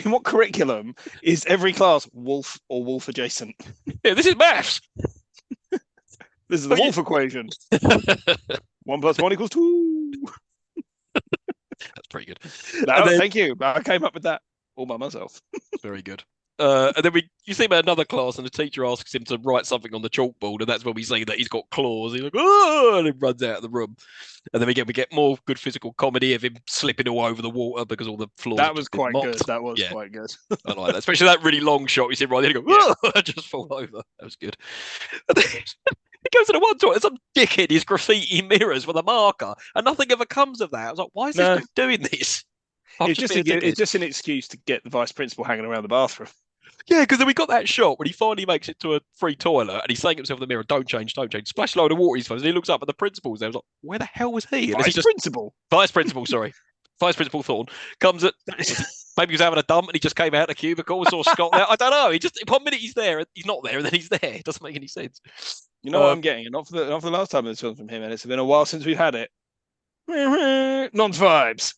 In what curriculum is every class wolf or wolf adjacent? Yeah, this is maths. This is the wolf equation. 1 + 1 = 2. That's pretty good. Thank you. I came up with that all by myself. Very good. And then you see about another class, and the teacher asks him to write something on the chalkboard, and that's when we see that he's got claws. He's like, "Oh!" and he runs out of the room. And then we get more good physical comedy of him slipping all over the water because all the floors. That was quite good. That was quite good. I like that, especially that really long shot. You see right there, and go, "Oh!" just fall over. That was good. And then, he goes to the one toilet, some dickhead is graffiti mirrors with a marker, and nothing ever comes of that. I was like, why is this dude doing this? It's just an excuse to get the vice principal hanging around the bathroom. Yeah, because then we got that shot when he finally makes it to a free toilet and he's saying himself in the mirror, don't change. Splash a load of water in his face. And he looks up and the principal's there. I was like, where the hell was he? Vice principal, sorry. Vice Principal Thorne comes at, maybe he was having a dump and he just came out of the cubicle, saw Scott there. I don't know. He just, 1 minute he's there, he's not there, and then he's there. It doesn't make any sense. You know what I'm getting? Not for the last time this film from him, and it's been a while since we've had it. Nonce vibes.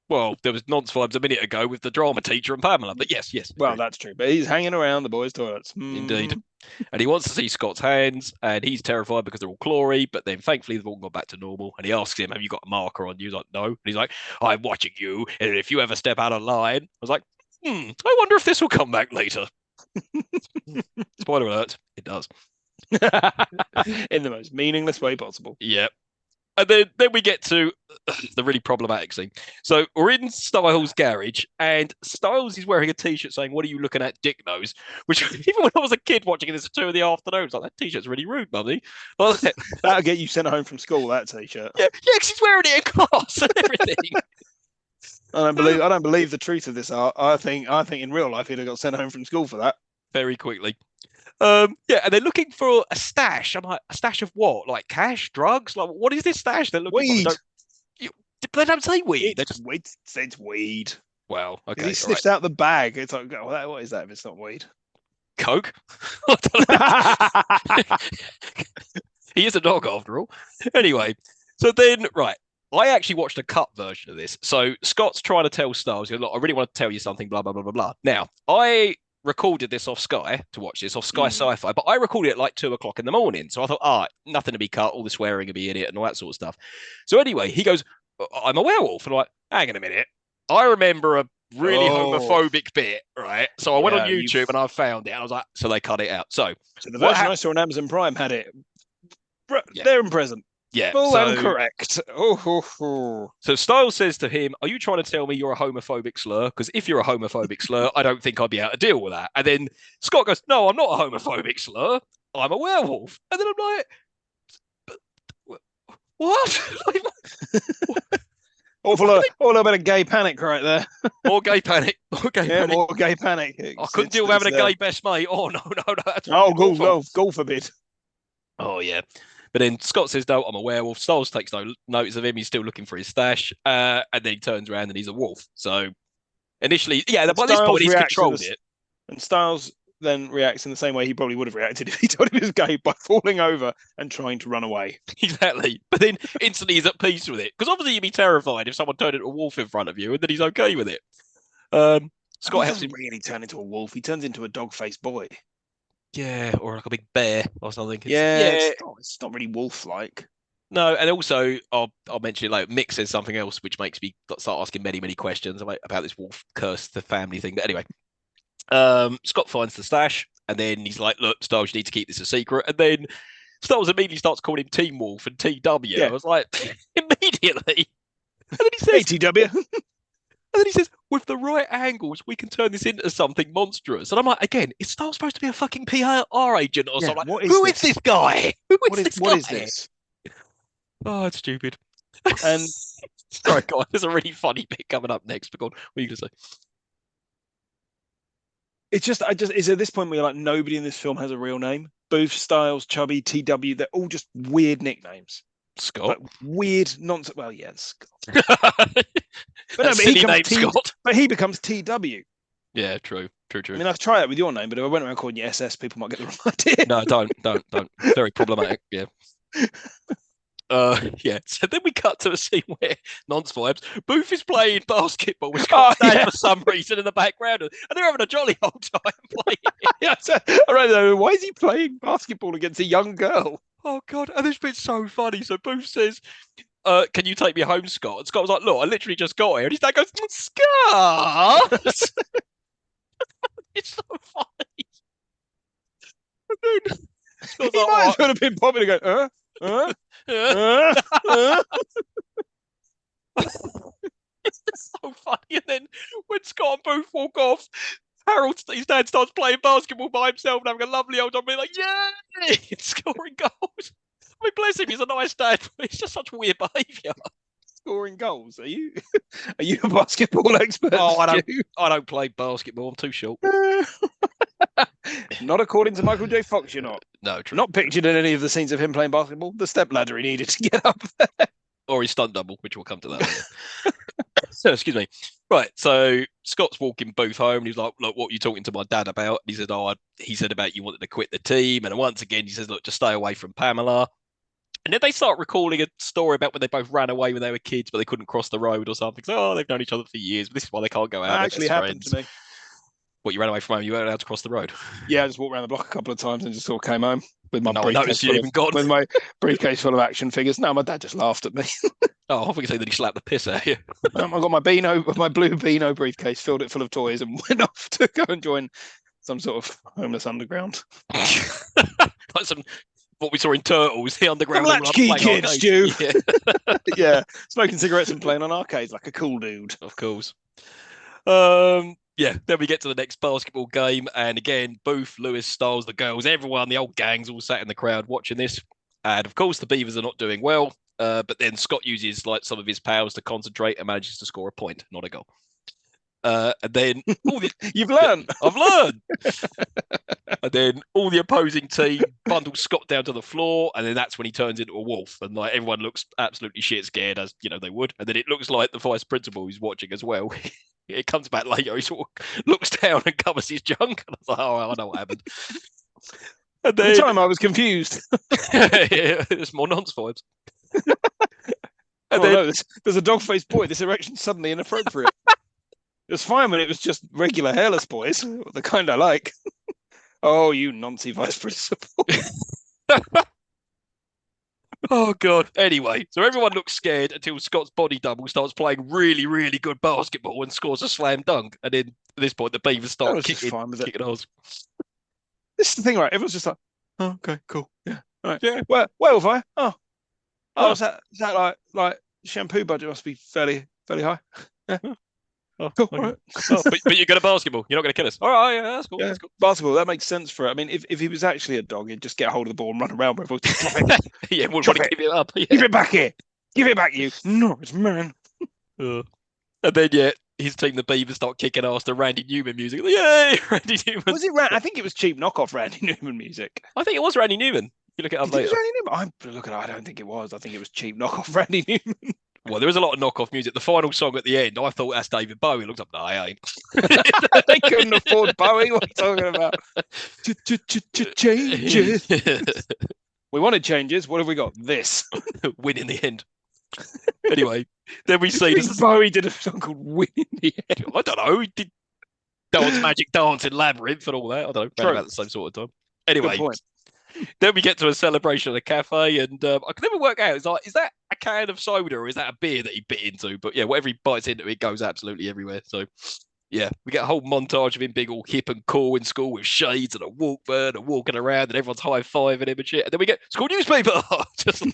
Well, there was nonce vibes a minute ago with the drama teacher and Pamela, but yes. Well, that's true. But he's hanging around the boys' toilets. Indeed. And he wants to see Scott's hands, and he's terrified because they're all clawy, but then thankfully they've all gone back to normal. And he asks him, have you got a marker on you? He's like, no. And he's like, I'm watching you, and if you ever step out of line, I was like, I wonder if this will come back later. Spoiler alert, it does. In the most meaningless way possible. Yep. And then we get to the really problematic scene. So we're in Styles' garage, and Styles is wearing a T-shirt saying, what are you looking at, dick nose? Which, even when I was a kid watching this at 2 in the afternoon, I was like, that T-shirt's really rude, mummy. That'll get you sent home from school, that T-shirt. Yeah, because he's wearing it in class and everything. I don't believe the truth of this art. I think in real life he'd have got sent home from school for that. Very quickly. And they're looking for a stash. I'm like, a stash of what? Like cash, drugs? Like, what is this stash they're looking for? But they don't say weed. It's weed. Well, okay. He sniffs out the bag. It's like, what is that if it's not weed? Coke? He is a dog after all. Anyway, so then, right. I actually watched a cut version of this. So Scott's trying to tell Styles, look, I really want to tell you something, blah, blah, blah, blah, blah. Now, I recorded this off Sky to watch this, off Sky Sci-Fi, but I recorded it at like 2 o'clock in the morning. So I thought, nothing to be cut, all the swearing will be in it and all that sort of stuff. So anyway, he goes, I'm a werewolf. And I'm like, hang on a minute. I remember a really homophobic bit, right? So I went on YouTube and I found it. And I was like, so they cut it out. So the version I saw on Amazon Prime had it. There and present. Yeah. Full and correct. So Styles says to him, are you trying to tell me you're a homophobic slur? Because if you're a homophobic slur, I don't think I'd be able to deal with that. And then Scott goes, no, I'm not a homophobic slur. I'm a werewolf. And then I'm like, what? Awful lot bit of gay panic right there. More gay panic. More gay panic. I couldn't deal with having a gay best mate. Oh, no. God forbid. Oh, yeah. But then Scott says, no, I'm a werewolf. Styles takes no notice of him. He's still looking for his stash. And then he turns around and he's a wolf. So initially, by this point, he's controlled it. And Styles then reacts in the same way he probably would have reacted if he told him he was gay, by falling over and trying to run away. Exactly. But then instantly he's at peace with it. Because obviously you'd be terrified if someone turned into a wolf in front of you and then he's okay with it. Scott helps him. Really turn into a wolf. He turns into a dog-faced boy. Yeah, or like a big bear or something. It's not really wolf-like. No, and also I'll mention it later. Mick says something else which makes me start asking many, many questions about this wolf curse, the family thing. But anyway, Scott finds the stash, and then he's like, "Look, Styles, you need to keep this a secret." And then Styles immediately starts calling him Team Wolf and TW. Yeah. I was like, immediately. And then he says, "Hey, TW." And then he says, with the right angles, we can turn this into something monstrous. And I'm like, again, is Styles supposed to be a fucking PR agent or something? Like, who is this guy? What is this? Oh, it's stupid. And sorry, guys, there's a really funny bit coming up next. But go on, what are you going to say? It's at this point where you're like, nobody in this film has a real name. Booth, Styles, Chubby, TW, they're all just weird nicknames. Scott. Like weird nonsense. Well, yeah, Scott. But he becomes TW. Yeah, true. I mean, I've tried that with your name, but if I went around calling you SS, people might get the wrong idea. No, don't. Very problematic. Yeah. So then we cut to a scene where Nonce Vibes, Booth is playing basketball with Scott for some reason in the background, and they're having a jolly old time playing. Why is he playing basketball against a young girl? Oh God! And this bit's so funny. So Booth says, "Can you take me home, Scott?" And Scott was like, "Look, I literally just got here." And his dad goes, "Scott!" It's so funny. And then Scott's like, might as well have been popping and go, It's just so funny. And then when Scott and Booth walk off, Harold, his dad, starts playing basketball by himself and having a lovely old time, being like, "Yay!" scoring goals. I mean, bless him, he's a nice dad, but it's just such weird behaviour. Scoring goals? Are you a basketball expert? Oh, I don't play basketball. I'm too short. Not according to Michael J. Fox, you're not. No, true. Not pictured in any of the scenes of him playing basketball. The step ladder he needed to get up there. Or his stunt double, which we'll come to that. So, excuse me. Right, so Scott's walking Booth home, and he's like, "Look, what are you talking to my dad about?" And he said, he said about you wanted to quit the team. And once again, he says, "Look, just stay away from Pamela." And then they start recalling a story about when they both ran away when they were kids, but they couldn't cross the road or something. So, they've known each other for years, but this is why they can't go out. That actually happened to me. What, you ran away from home? You weren't allowed to cross the road? Yeah, I just walked around the block a couple of times and just sort of came home with my with my briefcase full of action figures. No, my dad just laughed at me. Oh, I think you say that he slapped the piss out of you. I got my blue Beano briefcase, filled it full of toys, and went off to go and join some sort of homeless underground. Like what we saw in Turtles, the underground. Latchkey kids, Stu. Yeah. Yeah, smoking cigarettes and playing on arcades like a cool dude. Of course. Yeah, then we get to the next basketball game, and again, Booth, Lewis, Styles, the girls, everyone, the old gangs all sat in the crowd watching this. And of course, the Beavers are not doing well. But then Scott uses like some of his powers to concentrate and manages to score a point, not a goal. And then you've learned. I've learned. And then all the opposing team bundle Scott down to the floor, and then that's when he turns into a wolf, and like everyone looks absolutely shit scared, as you know they would. And then it looks like the vice principal who's watching as well. It comes back later. He sort of looks down and covers his junk, and I was like, "Oh, I know what happened." And then, at the time, I was confused. Yeah, there's more Nonce Vibes. And oh no, there's a dog-faced boy. This erection's suddenly inappropriate. It was fine when it was just regular hairless boys, the kind I like. Oh, you Nancy vice principal. Oh god. Anyway, so everyone looks scared until Scott's body double starts playing really, really good basketball and scores a slam dunk. And then at this point, the Beavers start kicking arse. This is the thing, right? Everyone's just like, oh, okay, cool, yeah, all right, Yeah. Where have I? Oh, is that like shampoo budget must be fairly high. Yeah. Oh, cool. okay. All right. but you're good at basketball. You're not going to kill us. All right, yeah, that's cool. Yeah. That's cool. Basketball, that makes sense for it. I mean, if he was actually a dog, he'd just get a hold of the ball and run around where everyone's yeah, wouldn't want to give it up. Yeah. Give it back here. Give it back, you. No, it's man. And then, yeah, his team, the Beavers, start kicking ass to Randy Newman music. Yay, Randy Newman. Was it I think it was cheap knockoff Randy Newman music. I think it was Randy Newman. You look it up later. Randy Newman? I don't think it was. I think it was cheap knockoff Randy Newman. Well, there was a lot of knockoff music. The final song at the end, I thought that's David Bowie. Looked up, no, I ain't. They couldn't afford Bowie. What are you talking about? Changes. We wanted changes. What have we got? This. Win in the end. Anyway, then we see this. Bowie did a song called Win in the End. I don't know. He did Magic Dance in Labyrinth and all that. I don't know. About the same sort of time. Anyway, then we get to a celebration at a cafe, and I can never work out. It's like, is that a can of soda or is that a beer that he bit into? But yeah, whatever he bites into, it goes absolutely everywhere. So yeah, we get a whole montage of him being all hip and cool in school with shades and a Walkman and walking around, and everyone's high-fiving him and shit. And then we get school newspaper, just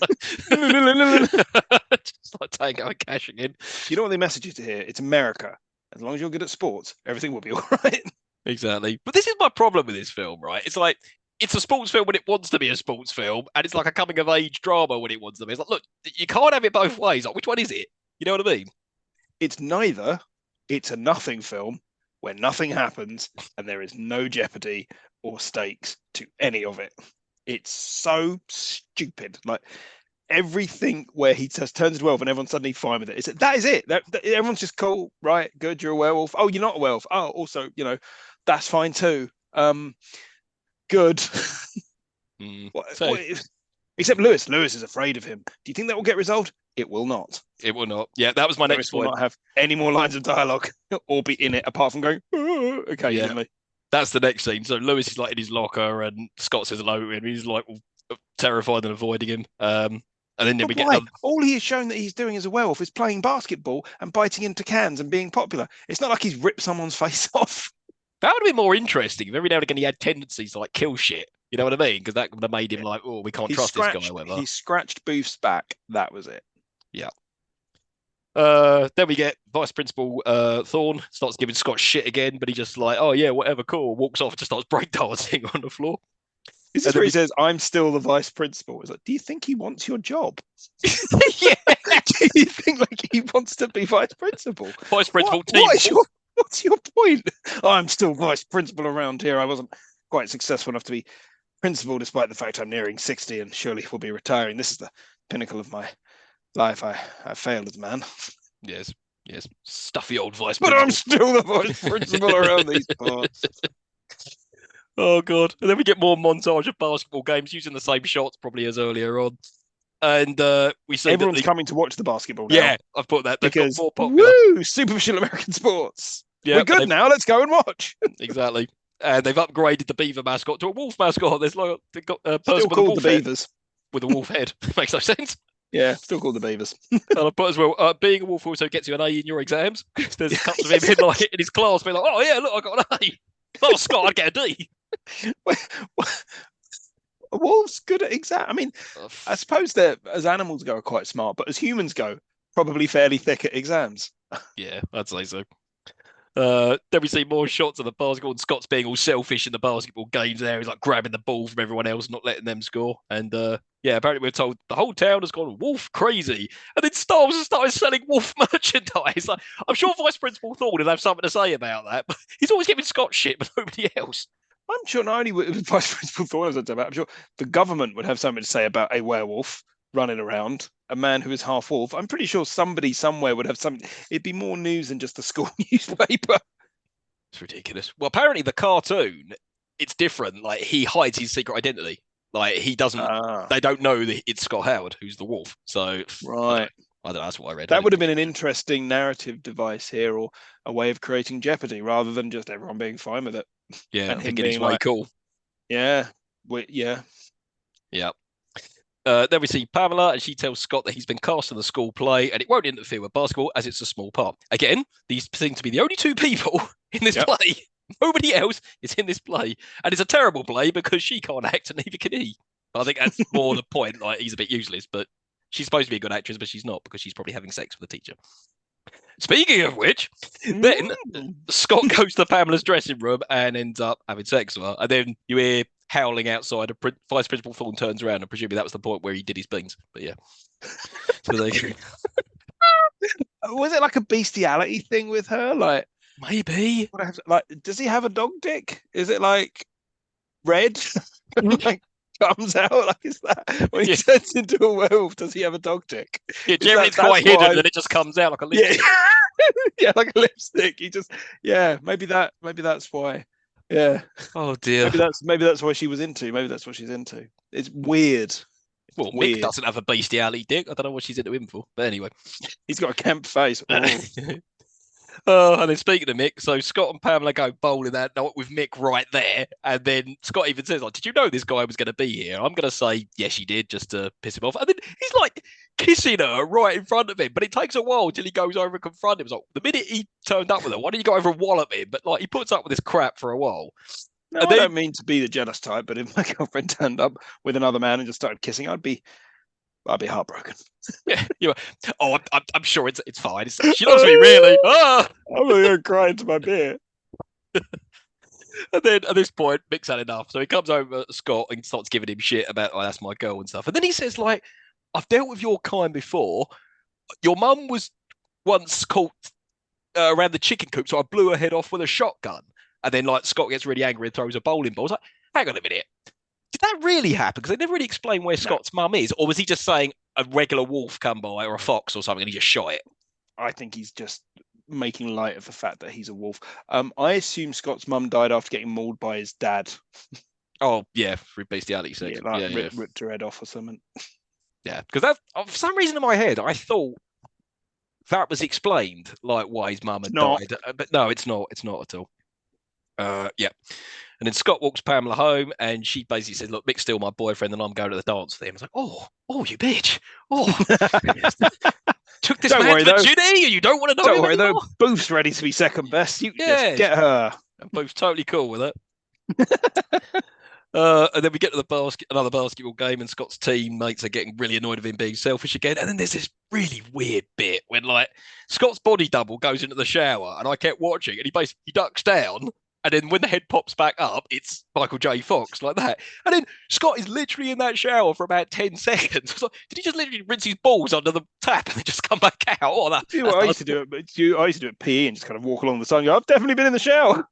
like Tango and cashing in. You know what the message is here? It's America. As long as you're good at sports, everything will be all right. Exactly. But this is my problem with this film, right? It's like, it's a sports film when it wants to be a sports film, and it's like a coming of age drama when it wants to be. It's like, look, you can't have it both ways. Like, which one is it? You know what I mean? It's neither. It's a nothing film where nothing happens and there is no jeopardy or stakes to any of it. It's so stupid. Like everything where he just turns 12 and everyone's suddenly fine with it. That is it. Everyone's just cool, right? Good, you're a werewolf. Oh, you're not a werewolf. Oh, also, that's fine too. Good. Except Lewis. Lewis is afraid of him. Do you think that will get resolved? It will not. It will not. Yeah, that was my next point. Will not have any more lines of dialogue or be in it apart from going, occasionally. Yeah. That's the next scene. So Lewis is like in his locker and Scott says hello to him. He's like terrified and avoiding him. And then we get all he has shown that he's doing as a werewolf is playing basketball and biting into cans and being popular. It's not like he's ripped someone's face off. That would have been more interesting if every now and again he had tendencies to like kill shit. You know what I mean? Because that would have made him like, oh, we can't trust this guy. Whatever. He scratched Booth's back. That was it. Yeah. Then we get Vice Principal Thorne starts giving Scott shit again, but he just like, oh yeah, whatever, cool. Walks off and just starts breakdancing on the floor. Is this where he says, I'm still the vice principal? It's like, do you think he wants your job? Yeah. Do you think like he wants to be vice principal? Vice principal What's your point? I'm still vice principal around here. I wasn't quite successful enough to be principal, despite the fact I'm nearing 60 and surely will be retiring. This is the pinnacle of my life. I failed as a man. Yes. Stuffy old vice principal. But I'm still the vice principal around these parts. Oh, God. And then we get more montage of basketball games using the same shots probably as earlier on. And we see everyone's coming to watch the basketball now. Yeah, I've put that. Because, more popular. Woo! Superficial American sports. Yeah, we're good now. Let's go and watch. Exactly. And they've upgraded the beaver mascot to a wolf mascot. There's like they've got a person still with called a wolf the beavers with a wolf head. Makes no sense. Yeah, still called the beavers. And I put as well, being a wolf also gets you an A in your exams. There's cuts of him in his class being like, oh yeah, look, I got an A. Oh, Scott, I'd get a D. A wolf's good at exam. I mean, I suppose that as animals go are quite smart, but as humans go, probably fairly thick at exams. Yeah, I'd say so. Then we see more shots of the basketball, and Scott's being all selfish in the basketball games there. He's like grabbing the ball from everyone else, not letting them score. And yeah, apparently we're told the whole town has gone wolf crazy. And then Star Wars has started selling wolf merchandise. Like, I'm sure Vice Principal Thorne would have something to say about that, but he's always giving Scott shit, but nobody else. I'm sure not only would Vice Principal Thorne have about, I'm sure the government would have something to say about a werewolf running around, a man who is half wolf. I'm pretty sure somebody somewhere would have something. It'd be more news than just the school newspaper. It's ridiculous. Well, apparently the cartoon, it's different. Like, he hides his secret identity. Like, he doesn't. They don't know that it's Scott Howard who's the wolf. So right. I don't know. That's what I read. That would have been an interesting narrative device here, or a way of creating jeopardy, rather than just everyone being fine with it. Yeah, and him thinking he's being way like, cool. Yeah, Yeah. Then we see Pamela, and she tells Scott that he's been cast in the school play, and it won't interfere with basketball as it's a small part. Again, these seem to be the only two people in this play. Nobody else is in this play, and it's a terrible play because she can't act, and neither can he. I think that's more the point. Like, he's a bit useless, but she's supposed to be a good actress, but she's not because she's probably having sex with the teacher. Speaking of which, then Scott goes to Pamela's dressing room and ends up having sex with her. And then you hear howling outside. Vice Principal Thorne turns around, and presumably that was the point where he did his beans. But yeah. So was it like a bestiality thing with her? Like, maybe. Like, does he have a dog dick? Is it like red? Like, comes out, like, is that when he turns into a werewolf? Does he have a dog dick? Yeah, generally it's quite hidden, and then it just comes out like a lipstick. Yeah, like a lipstick. He just, maybe that's why. Yeah. Oh dear. Maybe that's why she was into. Maybe that's what she's into. It's weird. Well, Mick doesn't have a bestiality dick. I don't know what she's into him for, but anyway, he's got a camp face. And then speaking of Mick, so Scott and Pamela go bowling that night with Mick right there, and then Scott even says, "Like, did you know this guy was going to be here?" I'm going to say, yes, you did, just to piss him off. And then he's like kissing her right in front of him, but it takes a while till he goes over and confront him. It's like, the minute he turned up with her, why don't you go over and wallop him? But like, he puts up with this crap for a while. No, I don't mean to be the jealous type, but if my girlfriend turned up with another man and just started kissing, I'd be heartbroken. Yeah, I'm sure it's fine. She loves me, really. I'm going to cry into my beer. And then at this point, Mick's had enough. So he comes over to Scott and starts giving him shit about, oh, that's my girl and stuff. And then he says, like, I've dealt with your kind before. Your mum was once caught around the chicken coop, so I blew her head off with a shotgun. And then, like, Scott gets really angry and throws a bowling ball. I was like, hang on a minute. Did that really happen? Because they never really explained where Scott's mum is. Or was he just saying a regular wolf come by or a fox or something and he just shot it? I think he's just making light of the fact that he's a wolf. I assume Scott's mum died after getting mauled by his dad. Oh, yeah, for bestiality sake. Ripped her head off or something. Yeah, because that, for some reason in my head, I thought that was explained, like why his mum had died. But no, it's not. It's not at all. Yeah. And then Scott walks Pamela home, and she basically says, "Look, Mick's still my boyfriend, and I'm going to the dance with him." I was like, "Oh, you bitch! Oh, took this man's virginity, and you don't want to know him anymore?" Don't worry, Booth's ready to be second best. You just get her. And Booth's totally cool with it. And then we get to another basketball game, and Scott's teammates are getting really annoyed with him being selfish again. And then there's this really weird bit when, like, Scott's body double goes into the shower, and I kept watching, and he ducks down. And then when the head pops back up, it's Michael J. Fox, like that. And then Scott is literally in that shower for about 10 seconds. Like, did he just literally rinse his balls under the tap and then just come back out? I used to do it at PE and just kind of walk along the side and go, I've definitely been in the shower.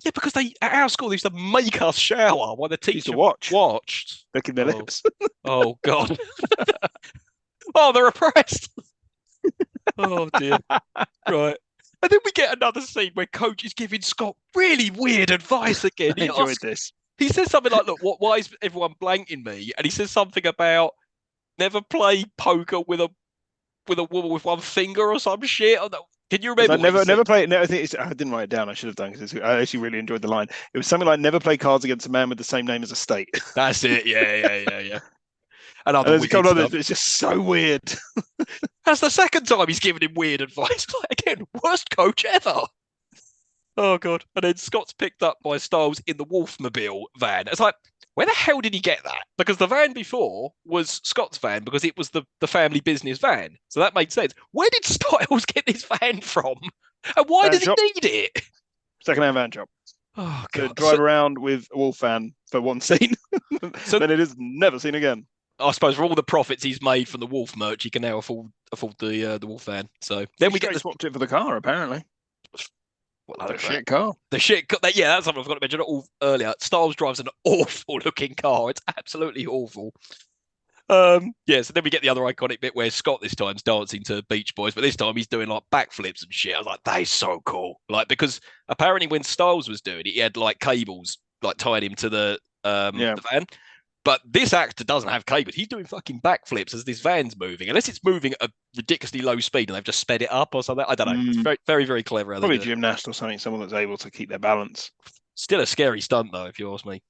Yeah, because at our school, they used to make us shower while the teacher watched. Licking their lips. Oh, God. Oh, they're oppressed. Oh, dear. Right. And then we get another scene where Coach is giving Scott really weird advice again. I enjoyed this. He says something like, "Look, why is everyone blanking me?" And he says something about never play poker with a woman with one finger or some shit. Can you remember? Never play. No, I didn't write it down. I should have done because I actually really enjoyed the line. It was something like, "Never play cards against a man with the same name as a state." That's it. Yeah. And it's just so weird. That's the second time he's given him weird advice. Again, worst coach ever. Oh, God. And then Scott's picked up by Styles in the Wolfmobile van. It's like, where the hell did he get that? Because the van before was Scott's van because it was the family business van. So that made sense. Where did Styles get this van from? And why does he need it? Second-hand van shop. Oh, God. To drive around with a wolf van for one scene. Then it is never seen again. I suppose for all the profits he's made from the Wolf merch, he can now afford the Wolf van. So then we swapped it for the car, apparently. The shit car. The shit car. Yeah, that's something I forgot to mention earlier. Styles drives an awful looking car. It's absolutely awful. So then we get the other iconic bit where Scott this time's dancing to Beach Boys, but this time he's doing like backflips and shit. I was like, that is so cool. Like, because apparently when Styles was doing it, he had like cables like tying him to the van. But this actor doesn't have cables. He's doing fucking backflips as this van's moving, unless it's moving at a ridiculously low speed and they've just sped it up or something. I don't know. It's very, very, very clever. Probably a gymnast or something, someone that's able to keep their balance. Still a scary stunt, though, if you ask me.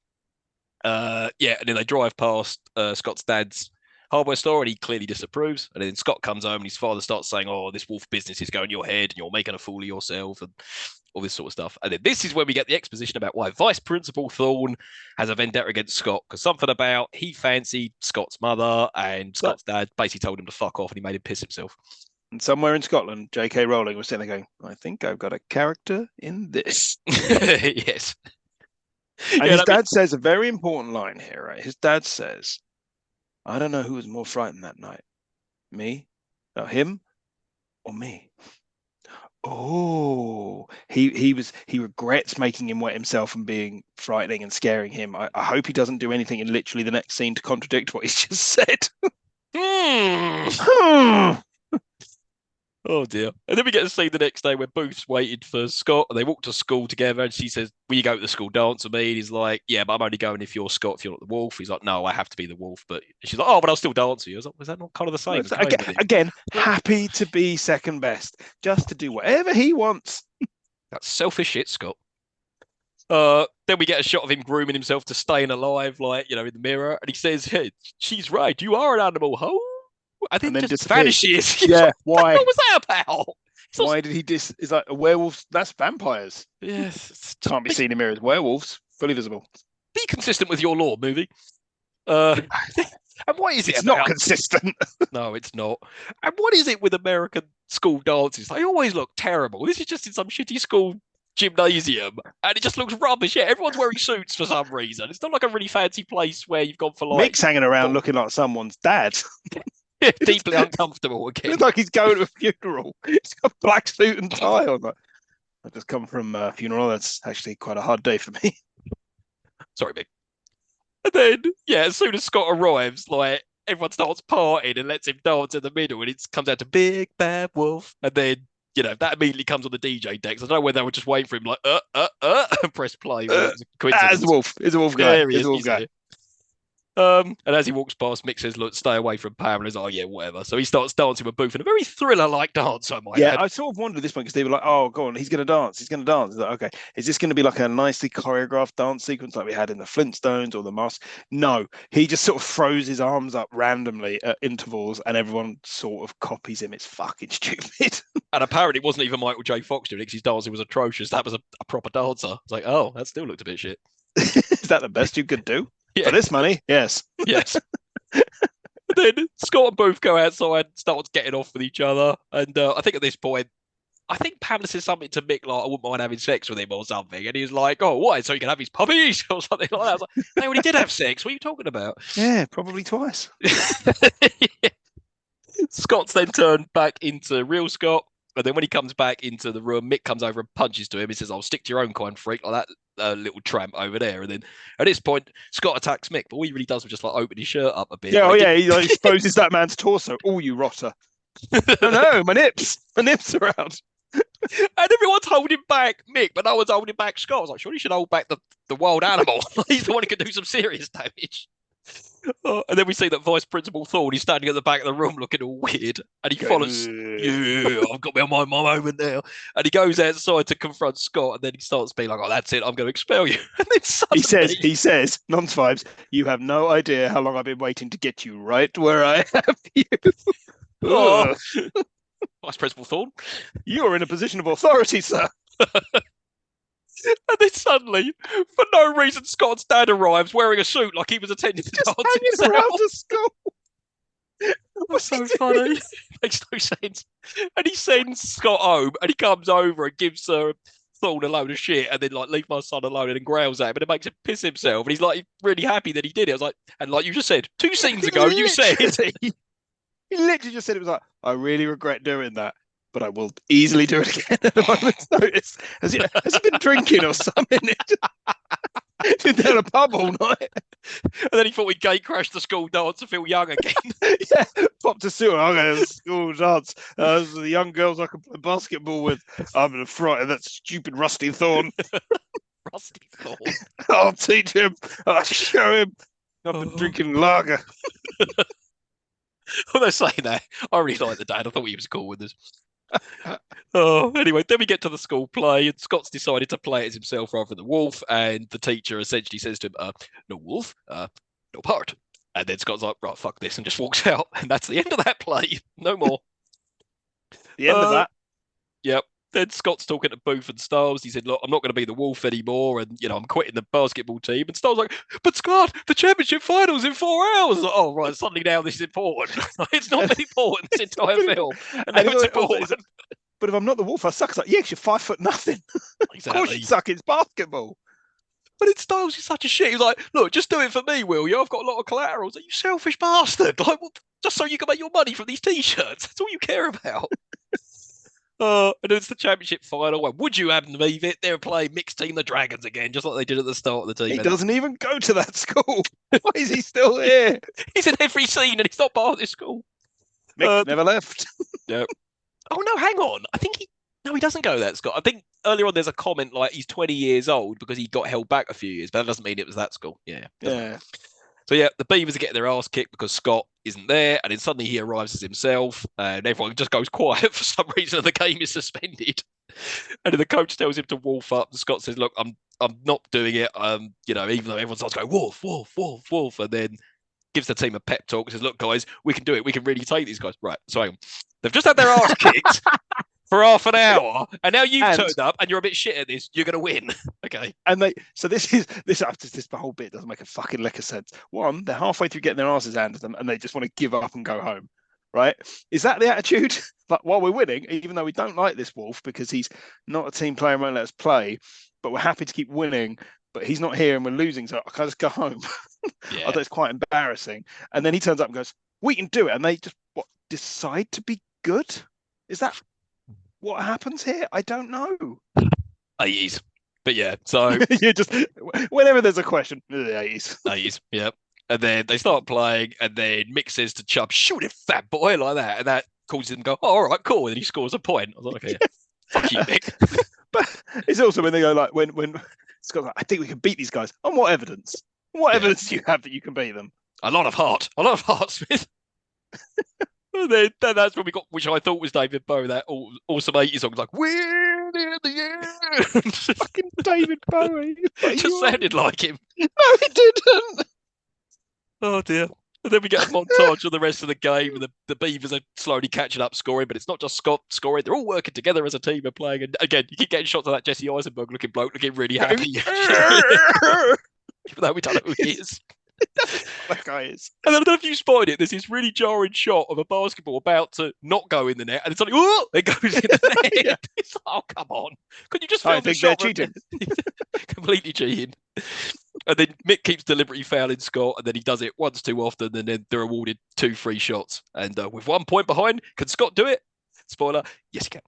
Yeah, and then they drive past Scott's dad's hardware store and he clearly disapproves. And then Scott comes home and his father starts saying, oh, this wolf business is going your head and you're making a fool of yourself and all this sort of stuff. And then this is when we get the exposition about why Vice Principal Thorne has a vendetta against Scott, because something about he fancied Scott's mother and Scott's dad basically told him to fuck off and he made him piss himself. And somewhere in Scotland, J.K. Rowling was sitting there going, I think I've got a character in this. Yes. And his dad says a very important line here, right? His dad says, I don't know who was more frightened that night. Me? No, him or me? Oh, he regrets making him wet himself and being frightening and scaring him. I hope he doesn't do anything in literally the next scene to contradict what he's just said. Oh dear. And then we get to see the next day where Booth's waited for Scott and they walk to school together and she says, will you go to the school dance with me? And he's like, yeah, but I'm only going if you're Scott, if you're not the wolf. He's like, no, I have to be the wolf. But she's like, oh, but I'll still dance with you. I was like, was that not kind of the same? Again, happy to be second best, just to do whatever he wants. That's selfish shit, Scott. Then we get a shot of him grooming himself to staying alive, like, in the mirror. And he says, hey, she's right. You are an animal, ho. And then just vanishes. Yeah, why? What was that about? Why did he Is like a werewolf? That's vampires. Yes. Can't be seen in mirrors. Werewolves, fully visible. Be consistent with your law, movie. And what is it? It's not consistent. No, it's not. And what is it with American school dances? They always look terrible. This is just in some shitty school gymnasium, and it just looks rubbish. Yeah, everyone's wearing suits for some reason. It's not like a really fancy place where you've gone for like Mick's hanging around looking like someone's dad. Deeply uncomfortable again. It's like he's going to a funeral. He's got a black suit and tie on. I've just come from a funeral. That's actually quite a hard day for me. Sorry, Mick. And then, yeah, as soon as Scott arrives, like, everyone starts partying and lets him dance in the middle, and it comes out to Big Bad Wolf. And then, that immediately comes on the DJ decks. I don't know whether they were just waiting for him, like, and press play. It's a wolf. It's a wolf guy. It's a wolf guy. And as he walks past, Mick says, look, stay away from Pam. And he's like, oh, yeah, whatever. So he starts dancing with Booth in a very thriller-like dance, I might add. I sort of wondered at this point because they were like, oh, go on, he's going to dance. He's going to dance. Like, okay, is this going to be like a nicely choreographed dance sequence like we had in the Flintstones or the Mask? No, he just sort of throws his arms up randomly at intervals and everyone sort of copies him. It's fucking stupid. And apparently it wasn't even Michael J. Fox doing it because his dancing was atrocious. That was a proper dancer. It's like, oh, that still looked a bit shit. Is that the best you could do? Yeah. For this money, yes. Yes. Then Scott and Booth go outside and start getting off with each other. And I think at this point, Pamela says something to Mick like, I wouldn't mind having sex with him or something. And he's like, oh, why? So you can have his puppies or something like that. I was like, they already did have sex. What are you talking about? Yeah, probably twice. Yeah. Scott's then turned back into real Scott. And then when he comes back into the room, Mick comes over and punches to him. He says, I'll stick to your own kind, freak, like that little tramp over there. And then at this point, Scott attacks Mick, but all he really does is just like open his shirt up a bit. Yeah, he exposes that man's torso. Oh, you rotter. No, my nips are out. And everyone's holding back Mick, but no one's holding back Scott. I was like, surely you should hold back the wild animal. He's the one who can do some serious damage. And then we see that Vice Principal Thorne, he's standing at the back of the room looking all weird, and he follows. Yeah, I've got my moment now. And he goes outside to confront Scott, and then he starts being like, "Oh, that's it, I'm going to expel you." And then suddenly, he says, Nonce Vibes, you have no idea how long I've been waiting to get you right where I have you. Oh. Vice Principal Thorne, you are in a position of authority, sir. And then suddenly, for no reason, Scott's dad arrives wearing a suit like he was attending the dance himself. Around to school. What's so funny? Makes no sense. And he sends Scott home, and he comes over and gives Thorne a load of shit, and then like leave my son alone, and then growls at him, and it makes him piss himself. And he's like really happy that he did it. I was like, and like you just said 2 scenes ago, you said he literally just said it was like, I really regret doing that, but I will easily do it again at a moment's notice. Has he been drinking or something? Been down a pub all night. And then he thought we'd gate crash the school dance to feel young again. Yeah, popped a suit. I'm going to the school dance. Those are the young girls I can play basketball with. I'm going to frighten that stupid Rusty Thorne. Rusty Thorne. I'll teach him. I'll show him. I've been drinking lager. Although saying that, I really like the dad. I thought he was cool with us. Oh, anyway, then we get to the school play, and Scott's decided to play it as himself rather than the wolf. And the teacher essentially says to him, "No wolf, no part." And then Scott's like, "Right, fuck this," and just walks out. And that's the end of that play. No more. The end of that. Yep. Then Scott's talking to Booth and Styles. He said, "Look, I'm not going to be the wolf anymore, and I'm quitting the basketball team." And Styles like, "But Scott, the championship finals in 4 hours." Like, oh right, suddenly now this is important. It's not been important this entire film, and now it's important. But if I'm not the wolf, I suck. It's like, yeah, 'cause you're 5'0" nothing. Exactly. Of course you suck. It's basketball. But it Styles is such a shit. He's like, "Look, just do it for me, will you? I've got a lot of collaterals." Like, you selfish bastard! Like, just so you can make your money from these t-shirts. That's all you care about. And it's the championship final. And would you have believe it? They're playing mixed team the Dragons again, just like they did at the start of the team. He doesn't even go to that school. Why is he still here? He's in every scene, and he's not part of this school. Mick never left. Yeah. Oh no, hang on. I think he doesn't go there, Scott. I think earlier on there's a comment like he's 20 years old because he got held back a few years, but that doesn't mean it was that school. Yeah. Yeah. So yeah, the Beavers are getting their ass kicked because Scott isn't there, and then suddenly he arrives as himself, and everyone just goes quiet for some reason, and the game is suspended. And then the coach tells him to wolf up, and Scott says, "Look, I'm not doing it. Even though everyone starts going wolf, wolf, wolf, wolf," and then gives the team a pep talk. Says, "Look, guys, we can do it. We can really take these guys." Right. So they've just had their ass kicked for half an hour, and now you've turned up, and you're a bit shit at this. You're going to win. Okay. And this whole bit doesn't make a fucking lick of sense. One, they're halfway through getting their asses handed to them, and they just want to give up and go home. Right? Is that the attitude? Like, while we're winning, even though we don't like this wolf because he's not a team player and won't let us play, but we're happy to keep winning. But he's not here and we're losing, so I can't just go home. Yeah. I thought it's quite embarrassing. And then he turns up and goes, "We can do it," and they just decide to be good. Is that what happens here? I don't know. 80s. But yeah, so you just whenever there's a question, the 80s. 80s, yeah. And then they start playing, and then Mick says to Chubb, "Shoot it, fat boy," like that. And that causes him to go, "Oh, all right, cool." And then he scores a point. I was like, okay, fuck you, Mick. But it's also when they go like when Scott's like, "I think we can beat these guys." On what evidence? What evidence do you have that you can beat them? A lot of heart, Smith. And then that's when we got, which I thought was David Bowie, that awesome 80s song, like "Win in the end." Fucking David Bowie. It just sounded like him. No, it didn't. Oh dear. And then we get a montage of the rest of the game, and the Beavers are slowly catching up scoring, but it's not just Scott scoring. They're all working together as a team and playing. And again, you keep getting shots of that Jesse Eisenberg looking bloke looking really happy. Even though we don't know who he is. That guy is. And then I don't know if you spotted it, there's this really jarring shot of a basketball about to not go in the net, and it's like, "Oh, it goes in the net." Yeah. It's like, oh, come on. Could you just I film the think they're shot? cheating. Completely cheating. And then Mick keeps deliberately fouling Scott, and then he does it once too often, and then they're awarded 2 free shots. And with 1 point behind, can Scott do it? Spoiler, yes, he can.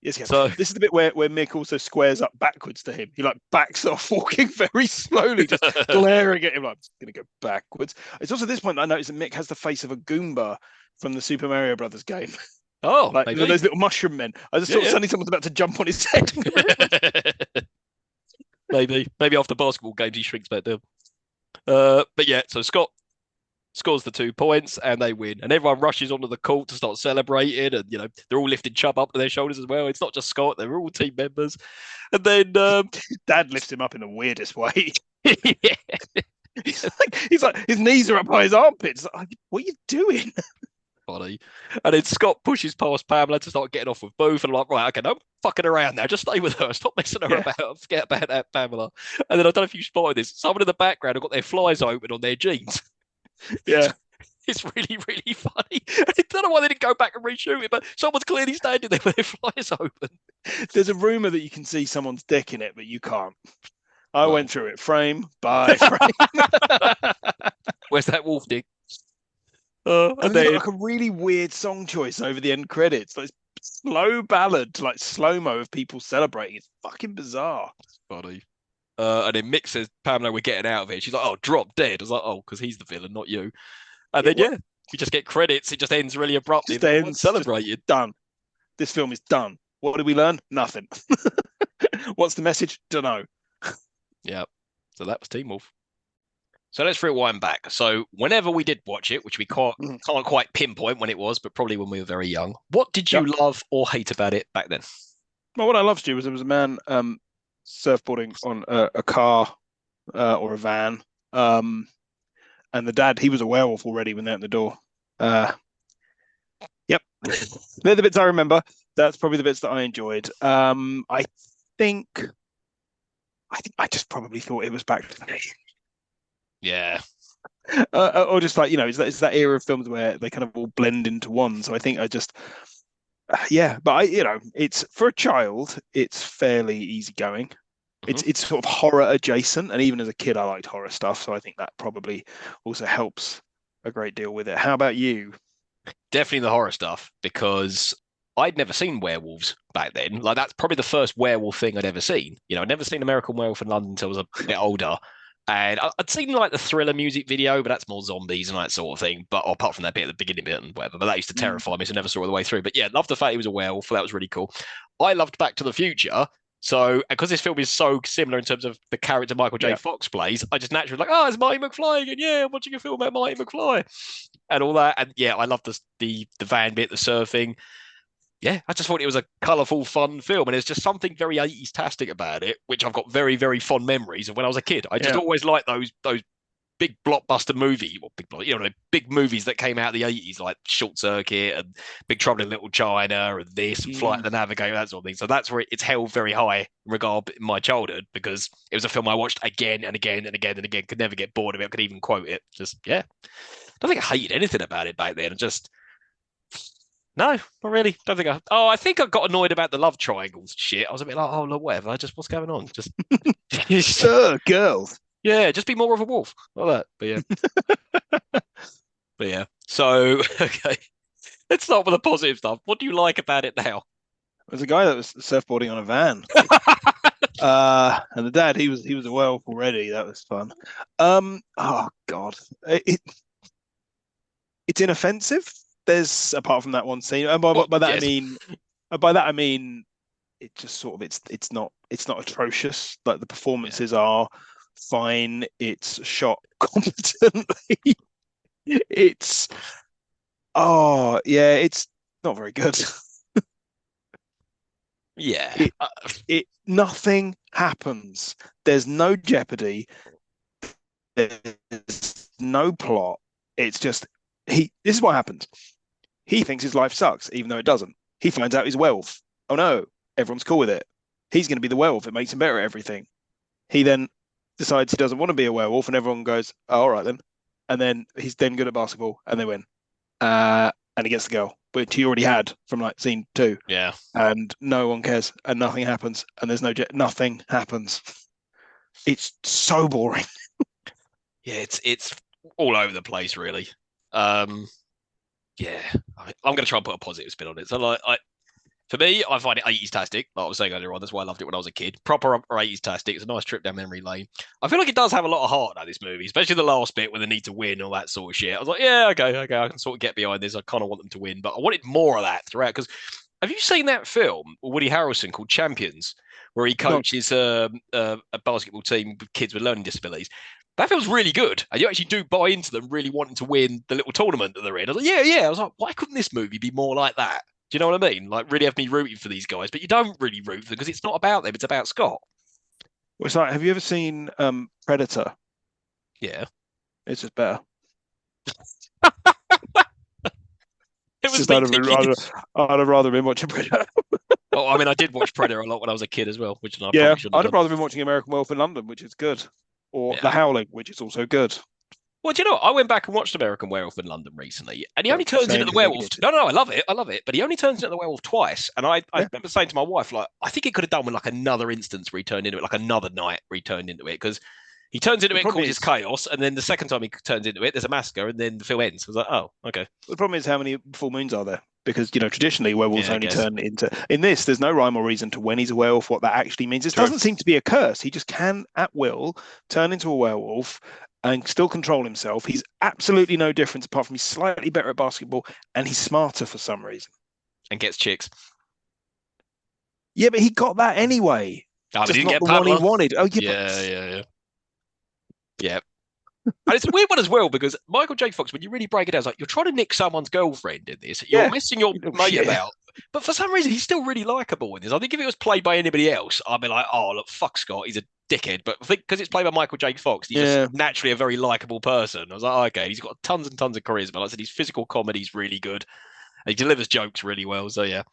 Yes, he can. So this is the bit where Mick also squares up backwards to him. He like backs off, walking very slowly, just glaring at him like, "I'm going to go backwards." It's also this point that I noticed that Mick has the face of a Goomba from the Super Mario Brothers game. Oh, like maybe. those little mushroom men. I just thought suddenly someone's about to jump on his head. Maybe after basketball games he shrinks back down. But yeah, so Scott scores the 2 points and they win, and everyone rushes onto the court to start celebrating, and they're all lifting Chubb up to their shoulders as well. It's not just Scott; they're all team members. And then Dad lifts him up in the weirdest way. Yeah. He's like his knees are up by his armpits. Like, what are you doing? Funny. And then Scott pushes past Pamela to start getting off with Booth, and I'm like, right, okay, no fucking around now. Just stay with her. Stop messing her about. Forget about that, Pamela. And then I don't know if you spotted this. Someone in the background have got their flies open on their jeans. Yeah. It's really, really funny. I don't know why they didn't go back and reshoot it, but someone's clearly standing there with their flies open. There's a rumor that you can see someone's dick in it, but you can't. I went through it frame by frame. Where's that wolf dick? And then like a really weird song choice over the end credits. Like slow ballad, like slow-mo of people celebrating. It's fucking bizarre. It's funny. And then Mick says, "Pamela, we're getting out of here." She's like, "Oh, drop dead." I was like, "Oh, because he's the villain, not you." And then we just get credits. It just ends really abruptly. Celebrated. Done. This film is done. What did we learn? Nothing. What's the message? Don't know. Yeah. So that was Teen Wolf. So let's rewind back. So whenever we did watch it, which we can't quite pinpoint when it was, but probably when we were very young, what did you Yep. love or hate about it back then? Well, what I loved, Stu, was there was a man surfboarding on a car or a van, um, and the dad, he was a werewolf already when they're at the door. Uh, yep, they're the bits I remember. That's probably the bits that I enjoyed. Think, I think I just probably thought it was back to the day. Yeah. Or just like it's that era of films where they kind of all blend into one. So I think I just yeah, but it's for a child, it's fairly easygoing. It's sort of horror adjacent, and even as a kid, I liked horror stuff, so I think that probably also helps a great deal with it. How about you? Definitely the horror stuff because I'd never seen werewolves back then. Like that's probably the first werewolf thing I'd ever seen. I'd never seen American Werewolf in London until I was a bit older. And I'd seen like the Thriller music video, but that's more zombies and that sort of thing. But apart from that bit at the beginning bit and whatever, but that used to terrify me, so I never saw it all the way through. But yeah, loved the fact he was a werewolf. That was really cool. I loved Back to the Future. So because this film is so similar in terms of the character Michael J. Yeah, Fox plays, I just naturally like, oh, it's Marty McFly again. Yeah, I'm watching a film about Marty McFly and all that. And yeah, I love the van bit, the surfing. Yeah, I just thought it was a colourful, fun film, and there's just something very 80s tastic about it, which I've got very, very fond memories of when I was a kid. I just yeah. always liked those big blockbuster movie, or big movies that came out of the 80s, like Short Circuit and Big Trouble in Little China and this and Flight of the Navigator, that sort of thing. So that's where it's held very high in regard in my childhood because it was a film I watched again and again and again and again. Could never get bored of it. I could even quote it. Just yeah, I don't think I hated anything about it back then. Just no, not really. Don't think I. Oh, I think I got annoyed about the love triangles shit. I was a bit like, oh, look, whatever. Just what's going on? Just Girls. yeah, just be more of a wolf like that. But yeah, but yeah. So okay, let's start with the positive stuff. What do you like about it now? There's a guy that was surfboarding on a van. And the dad, he was a werewolf already. That was fun. Oh God, it's inoffensive. There's apart from that one scene, and by that Yes. I mean it just sort of it's not atrocious. Like the performances are fine. It's shot competently. It's it's not very good. Yeah. It nothing happens. There's no jeopardy. There's no plot. It's just this is what happens. He thinks his life sucks, even though it doesn't. He finds out he's a werewolf. Oh no, everyone's cool with it. He's going to be the werewolf. It makes him better at everything. He then decides he doesn't want to be a werewolf, and everyone goes, oh, all right then. And then he's then good at basketball, and they win. And he gets the girl, which he already had from like scene 2. Yeah. And no one cares, and nothing happens, and there's nothing happens. It's so boring. Yeah, it's all over the place, really. Yeah, I'm going to try and put a positive spin on it. So, for me, I find it 80s tastic. Like I was saying earlier on, that's why I loved it when I was a kid. Proper 80s tastic. It's a nice trip down memory lane. I feel like it does have a lot of heart now, this movie, especially the last bit when they need to win, all that sort of shit. I was like, yeah, okay, I can sort of get behind this. I kind of want them to win, but I wanted more of that throughout. Because have you seen that film, Woody Harrelson, called Champions, where he coaches a basketball team with kids with learning disabilities? That feels really good. And you actually do buy into them really wanting to win the little tournament that they're in. I was like, yeah. I was like, why couldn't this movie be more like that? Do you know what I mean? Like, really have me rooting for these guys, but you don't really root for them because it's not about them. It's about Scott. Well, it's like, have you ever seen Predator? Yeah. It's just better. It was just I'd have rather been watching Predator. Well, I mean, I did watch Predator a lot when I was a kid as well, which I Yeah, probably shouldn't I'd have have done. rather been watching American Werewolf in London, which is good, or Yeah. The Howling, which is also good. Well, do you know what? I went back and watched American Werewolf in London recently, and he only Don't keep turns into saying the 'cause I werewolf. get it. No, I love it, but he only turns into the werewolf twice. And I Yeah. remember saying to my wife, like, I think he could have done with like another instance where he turned into it, like another night where he turned into it, because he turns into The it, problem causes is- chaos, and then the second time he turns into it, there's a massacre, and then the film ends. I was like, oh, okay. The problem is how many full moons are there? Because traditionally werewolves Yeah, I only guess. turn into. In this, there's no rhyme or reason to when he's a werewolf. What that actually means. It True. doesn't seem to be a curse. He just can, at will, turn into a werewolf and still control himself. He's absolutely no difference apart from he's slightly better at basketball and he's smarter for some reason. And gets chicks. Yeah, but he got that anyway. Oh, but Just he didn't not get the one he Padma. wanted. Oh, Yeah. Yeah. And it's a weird one as well because Michael J. Fox, when you really break it down, it's like you're trying to nick someone's girlfriend in this. You're Yeah. messing your Oh, mate shit. about. But for some reason, he's still really likable in this. I think if it was played by anybody else, I'd be like, oh, look, fuck Scott. He's a dickhead. But I think because it's played by Michael J. Fox, he's just Yeah. naturally a very likable person. I was like, oh, okay, he's got tons and tons of charisma. Like I said, his physical comedy's really good. He delivers jokes really well. So, yeah.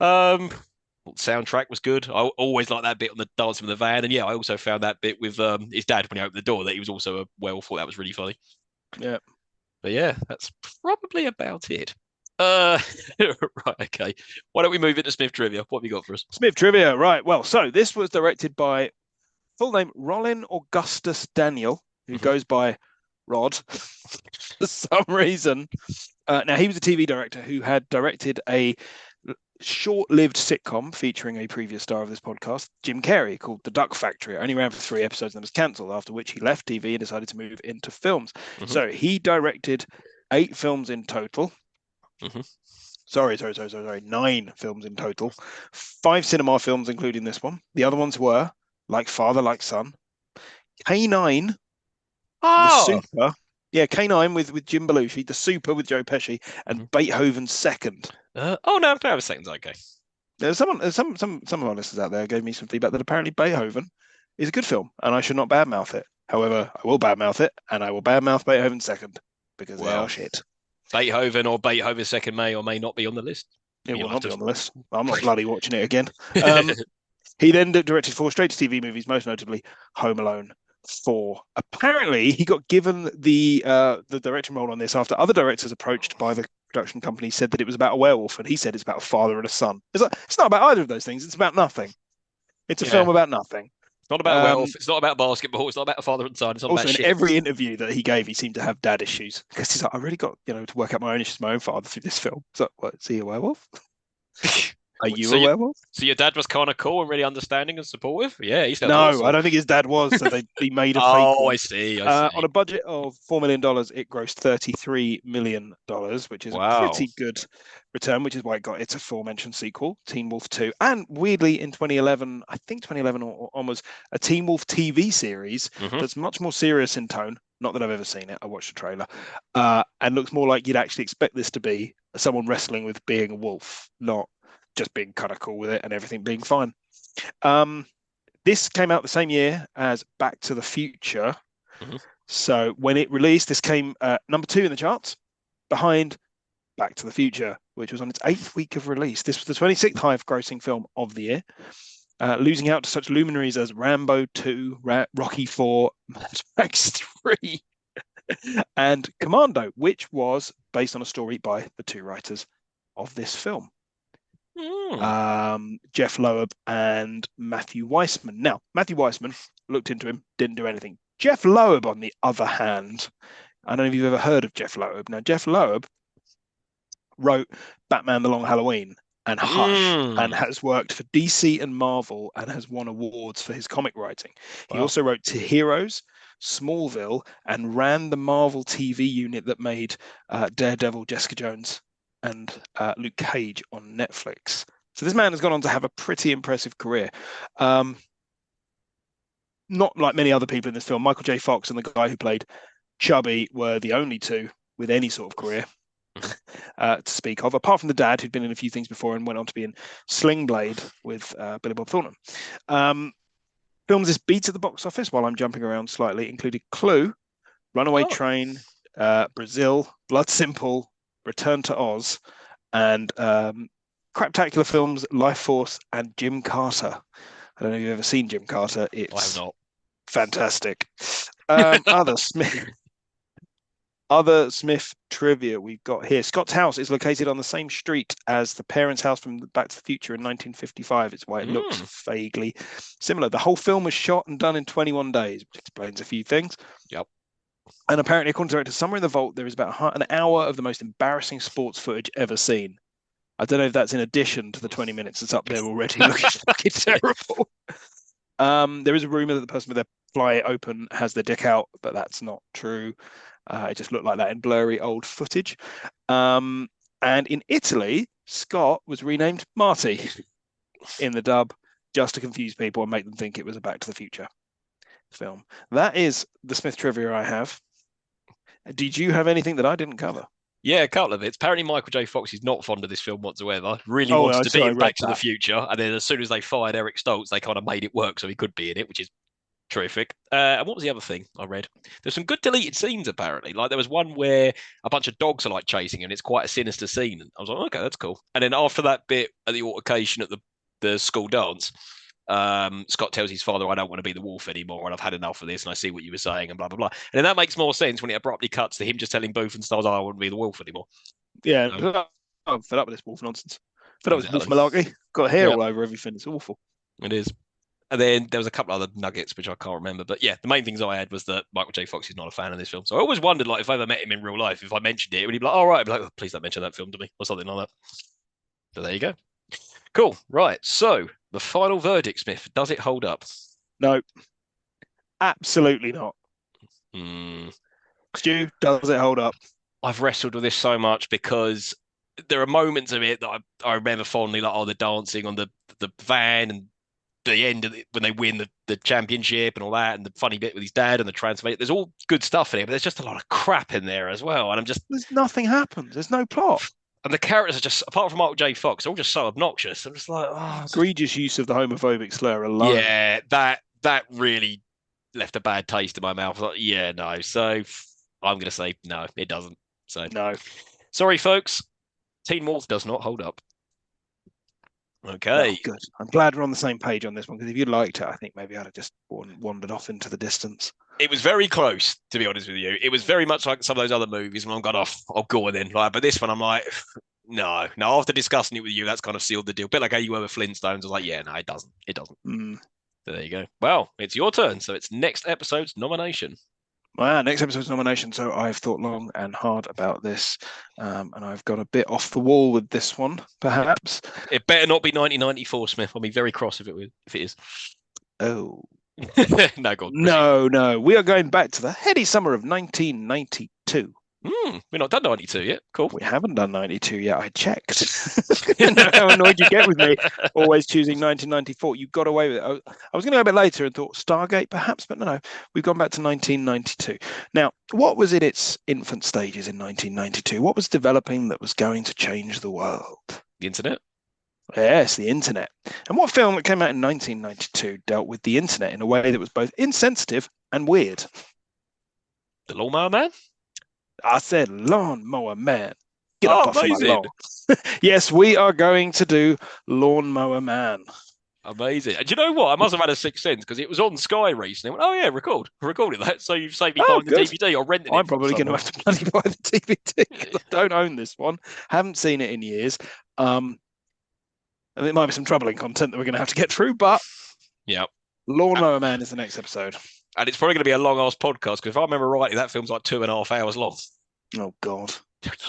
Soundtrack was good. I always like that bit on the dancing with the van. And yeah, I also found that bit with his dad when he opened the door that he was also a werewolf. Thought that was really funny. Yeah. But yeah, that's probably about it. Right, okay. Why don't we move into Smith trivia? What have you got for us? Smith trivia, right. Well, so this was directed by full name Rollin Augustus Daniel, who goes by Rod for some reason. Now, he was a TV director who had directed a short-lived sitcom featuring a previous star of this podcast, Jim Carrey, called The Duck Factory. It only ran for 3 episodes and was cancelled, after which he left TV and decided to move into films. So he directed 8 films in total. Sorry, 9 films in total. 5 cinema films, including this one. The other ones were Like Father, Like Son, K9, The Super. Yeah, K9 with Jim Belushi, The Super with Joe Pesci, and Beethoven Second. Oh no, Beethoven Second's okay. There's some of our listeners out there gave me some feedback that apparently Beethoven is a good film, and I should not badmouth it. However, I will badmouth it, and I will badmouth Beethoven Second because they are shit. Beethoven or Beethoven Second may or may not be on the list. It will not be on the list. I'm not bloody watching it again. He then directed 4 straight-to-TV movies, most notably Home Alone 4. Apparently, he got given the directing role on this after other directors approached by the production company said that it was about a werewolf, and he said it's about a father and a son. It's not about either of those things. It's about nothing. It's a film about nothing. It's not about werewolf. It's not about basketball. It's not about a father and son. It's not also, about in shit. every interview that he gave, he seemed to have dad issues because he's like, I really got to work out my own issues, my own father through this film. So, what? Is he a werewolf? Are you a werewolf? So your dad was kind of cool and really understanding and supportive? Yeah, he No, awesome. I don't think his dad was. So he made a fake one. I see. On a budget of $4 million, it grossed $33 million, which is a pretty good return, which is why it got its aforementioned sequel, Teen Wolf 2. And weirdly, in 2011, I think 2011 or almost, a Teen Wolf TV series that's much more serious in tone. Not that I've ever seen it. I watched the trailer. And looks more like you'd actually expect this to be someone wrestling with being a wolf, not just being kind of cool with it and everything being fine. This came out the same year as Back to the Future. So when it released, this came number 2 in the charts, behind Back to the Future, which was on its 8th week of release. This was the 26th highest grossing film of the year, losing out to such luminaries as Rambo 2, Rocky 4, Mad Max 3, and Commando, which was based on a story by the 2 writers of this film. Jeff Loeb and Matthew Weissman. Now, Matthew Weissman, looked into him, didn't do anything. Jeff Loeb, on the other hand, I don't know if you've ever heard of Jeff Loeb. Now, Jeff Loeb wrote Batman: The Long Halloween and Hush, and has worked for DC and Marvel and has won awards for his comic writing. He also wrote To Heroes, Smallville, and ran the Marvel TV unit that made Daredevil, Jessica Jones, and Luke Cage on Netflix. So this man has gone on to have a pretty impressive career. Not like many other people in this film. Michael J. Fox and the guy who played Chubby were the only 2 with any sort of career to speak of, apart from the dad, who'd been in a few things before and went on to be in Sling Blade with Billy Bob Thornton. Films this beat at the box office, while I'm jumping around slightly, included Clue, Runaway Train, Brazil, Blood Simple, Return to Oz, and craptacular films Life Force and Jim Carter. I don't know if you've ever seen Jim Carter. It's I have not. Fantastic. Other Smith trivia we've got here. Scott's house is located on the same street as the parents' house from Back to the Future in 1955. It's why it looks vaguely similar. The whole film was shot and done in 21 days, which explains a few things. Yep. And apparently, according to the director, somewhere in the vault, there is about an hour of the most embarrassing sports footage ever seen. I don't know if that's in addition to the 20 minutes that's up there already looking fucking terrible. There is a rumor that the person with their fly open has their dick out, but that's not true. It just looked like that in blurry old footage. And in Italy, Scott was renamed Marty in the dub just to confuse people and make them think it was a Back to the Future. film. That is the Smith trivia I have. Did you have anything that I didn't cover? Yeah, a couple of it. Apparently, Michael J. Fox is not fond of this film whatsoever. Really Oh, wanted to be I in read Back to the that. Future, and then as soon as they fired Eric Stoltz, they kind of made it work so he could be in it, which is terrific. And what was the other thing I read? There's some good deleted scenes apparently. Like there was one where a bunch of dogs are like chasing him, and it's quite a sinister scene. And I was like, okay, that's cool. And then after that bit at the altercation at the school dance, Scott tells his father, I don't want to be the wolf anymore, and I've had enough of this, and I see what you were saying, and blah blah blah. And then that makes more sense when it abruptly cuts to him just telling Booth and Stars, I don't want to be the wolf anymore. Yeah, I'm fed up with this wolf nonsense. Fed up with wolf Exactly. malarkey. Got hair Yeah. all over everything. It's awful. It is. And then there was a couple other nuggets which I can't remember, but yeah, the main things I had was that Michael J. Fox is not a fan of this film. So I always wondered, like, if I ever met him in real life, if I mentioned it, would he be like, "All right," I'd be like, oh, "Please don't mention that film to me," or something like that. So there you go. Cool. Right. So the final verdict, Smith. Does it hold up? No, absolutely not. Stu, does it hold up? I've wrestled with this so much because there are moments of it that I remember fondly, like the dancing on the van and the end of when they win the championship and all that, and the funny bit with his dad and the transfer. There's all good stuff in it, but there's just a lot of crap in there as well. And I'm just There's nothing happens. There's no plot. And the characters are just, apart from Michael J. Fox, they're all just so obnoxious. I'm just like, Egregious use of the homophobic slur alone. yeah, that really left a bad taste in my mouth. Like, yeah, no. So I'm going to say no, it doesn't. So No. sorry, folks. Teen Wolf does not hold up. Okay. Oh, good. I'm glad we're on the same page on this one, because if you liked it, I think maybe I'd have just wandered off into the distance. It was very close, to be honest with you. It was very much like some of those other movies when I'm gone off, I'll go on then. Like, but this one, I'm like, no. After discussing it with you, that's kind of sealed the deal. A bit like how you were with Flintstones. I was like, yeah, no, it doesn't. It doesn't. So there you go. Well, it's your turn. So it's next episode's nomination. Wow, next episode's nomination. So I've thought long and hard about this, and I've got a bit off the wall with this one, perhaps. It better not be 1994, Smith. I'll be very cross if it is. Oh. No, God. No. We are going back to the heady summer of 1992. We're not done 92 yet. Cool. We haven't done 92 yet. I checked. I know how annoyed you get with me always choosing 1994. You got away with it. I was going to go a bit later and thought Stargate perhaps, but no. We've gone back to 1992. Now, what was in its infant stages in 1992? What was developing that was going to change the world? The internet? Yes, the internet. And what film that came out in 1992 dealt with the internet in a way that was both insensitive and weird? The Lawnmower Man? I said Lawnmower Man. Get up off my lawn. Yes, we are going to do Lawnmower Man. Amazing. And do you know what? I must have had a sixth sense because it was on Sky recently. I went, oh, yeah, recorded that. So you've saved me buying the DVD or renting it. I'm probably going to have to bloody buy the DVD because I don't own this one. Haven't seen it in years. And there might be some troubling content that we're going to have to get through, but yeah, Lawnmower Man is the next episode. And it's probably going to be a long-ass podcast because if I remember rightly, that film's like 2.5 hours long. Oh, God.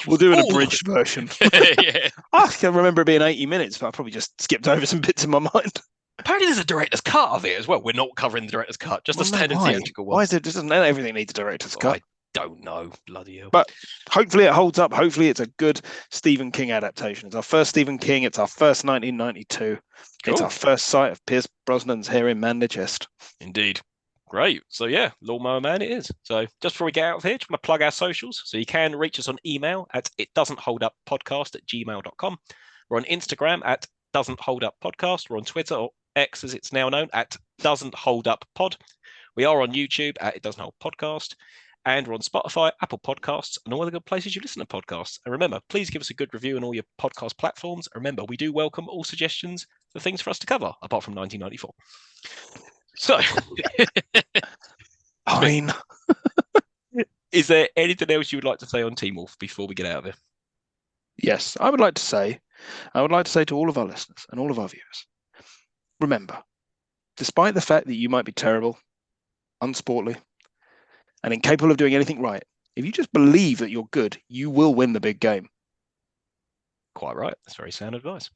We'll do an abridged version. Yeah. I can remember it being 80 minutes, but I probably just skipped over some bits in my mind. Apparently, there's a director's cut of it as well. We're not covering the director's cut, just the standard theatrical one. Why is it? Doesn't everything needs a director's cut? I don't know. Bloody hell. But hopefully it holds up. Hopefully it's a good Stephen King adaptation. It's our first Stephen King. It's our first 1992. Cool. It's our first sight of Pierce Brosnan's hair in Man the Chest. Indeed. Great. So yeah, Lawnmower Man it is. So just before we get out of here, just want to plug our socials. So you can reach us on email at itdoesn'tholduppodcast@gmail.com. We're on Instagram at doesn'tholduppodcast. We're on Twitter, or X as it's now known, at doesn'tholduppod. We are on YouTube at It Doesn't Hold Podcast. And we're on Spotify, Apple Podcasts, and all the good places you listen to podcasts. And remember, please give us a good review on all your podcast platforms. And remember, we do welcome all suggestions for things for us to cover, apart from 1994. So, fine. Is there anything else you would like to say on Teen Wolf before we get out of here? Yes, I would like to say to all of our listeners and all of our viewers, remember, despite the fact that you might be terrible, unsportly, and incapable of doing anything right, if you just believe that you're good, you will win the big game. Quite right. That's very sound advice.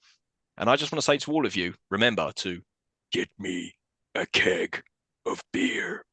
And I just want to say to all of you, remember to get me a keg of beer.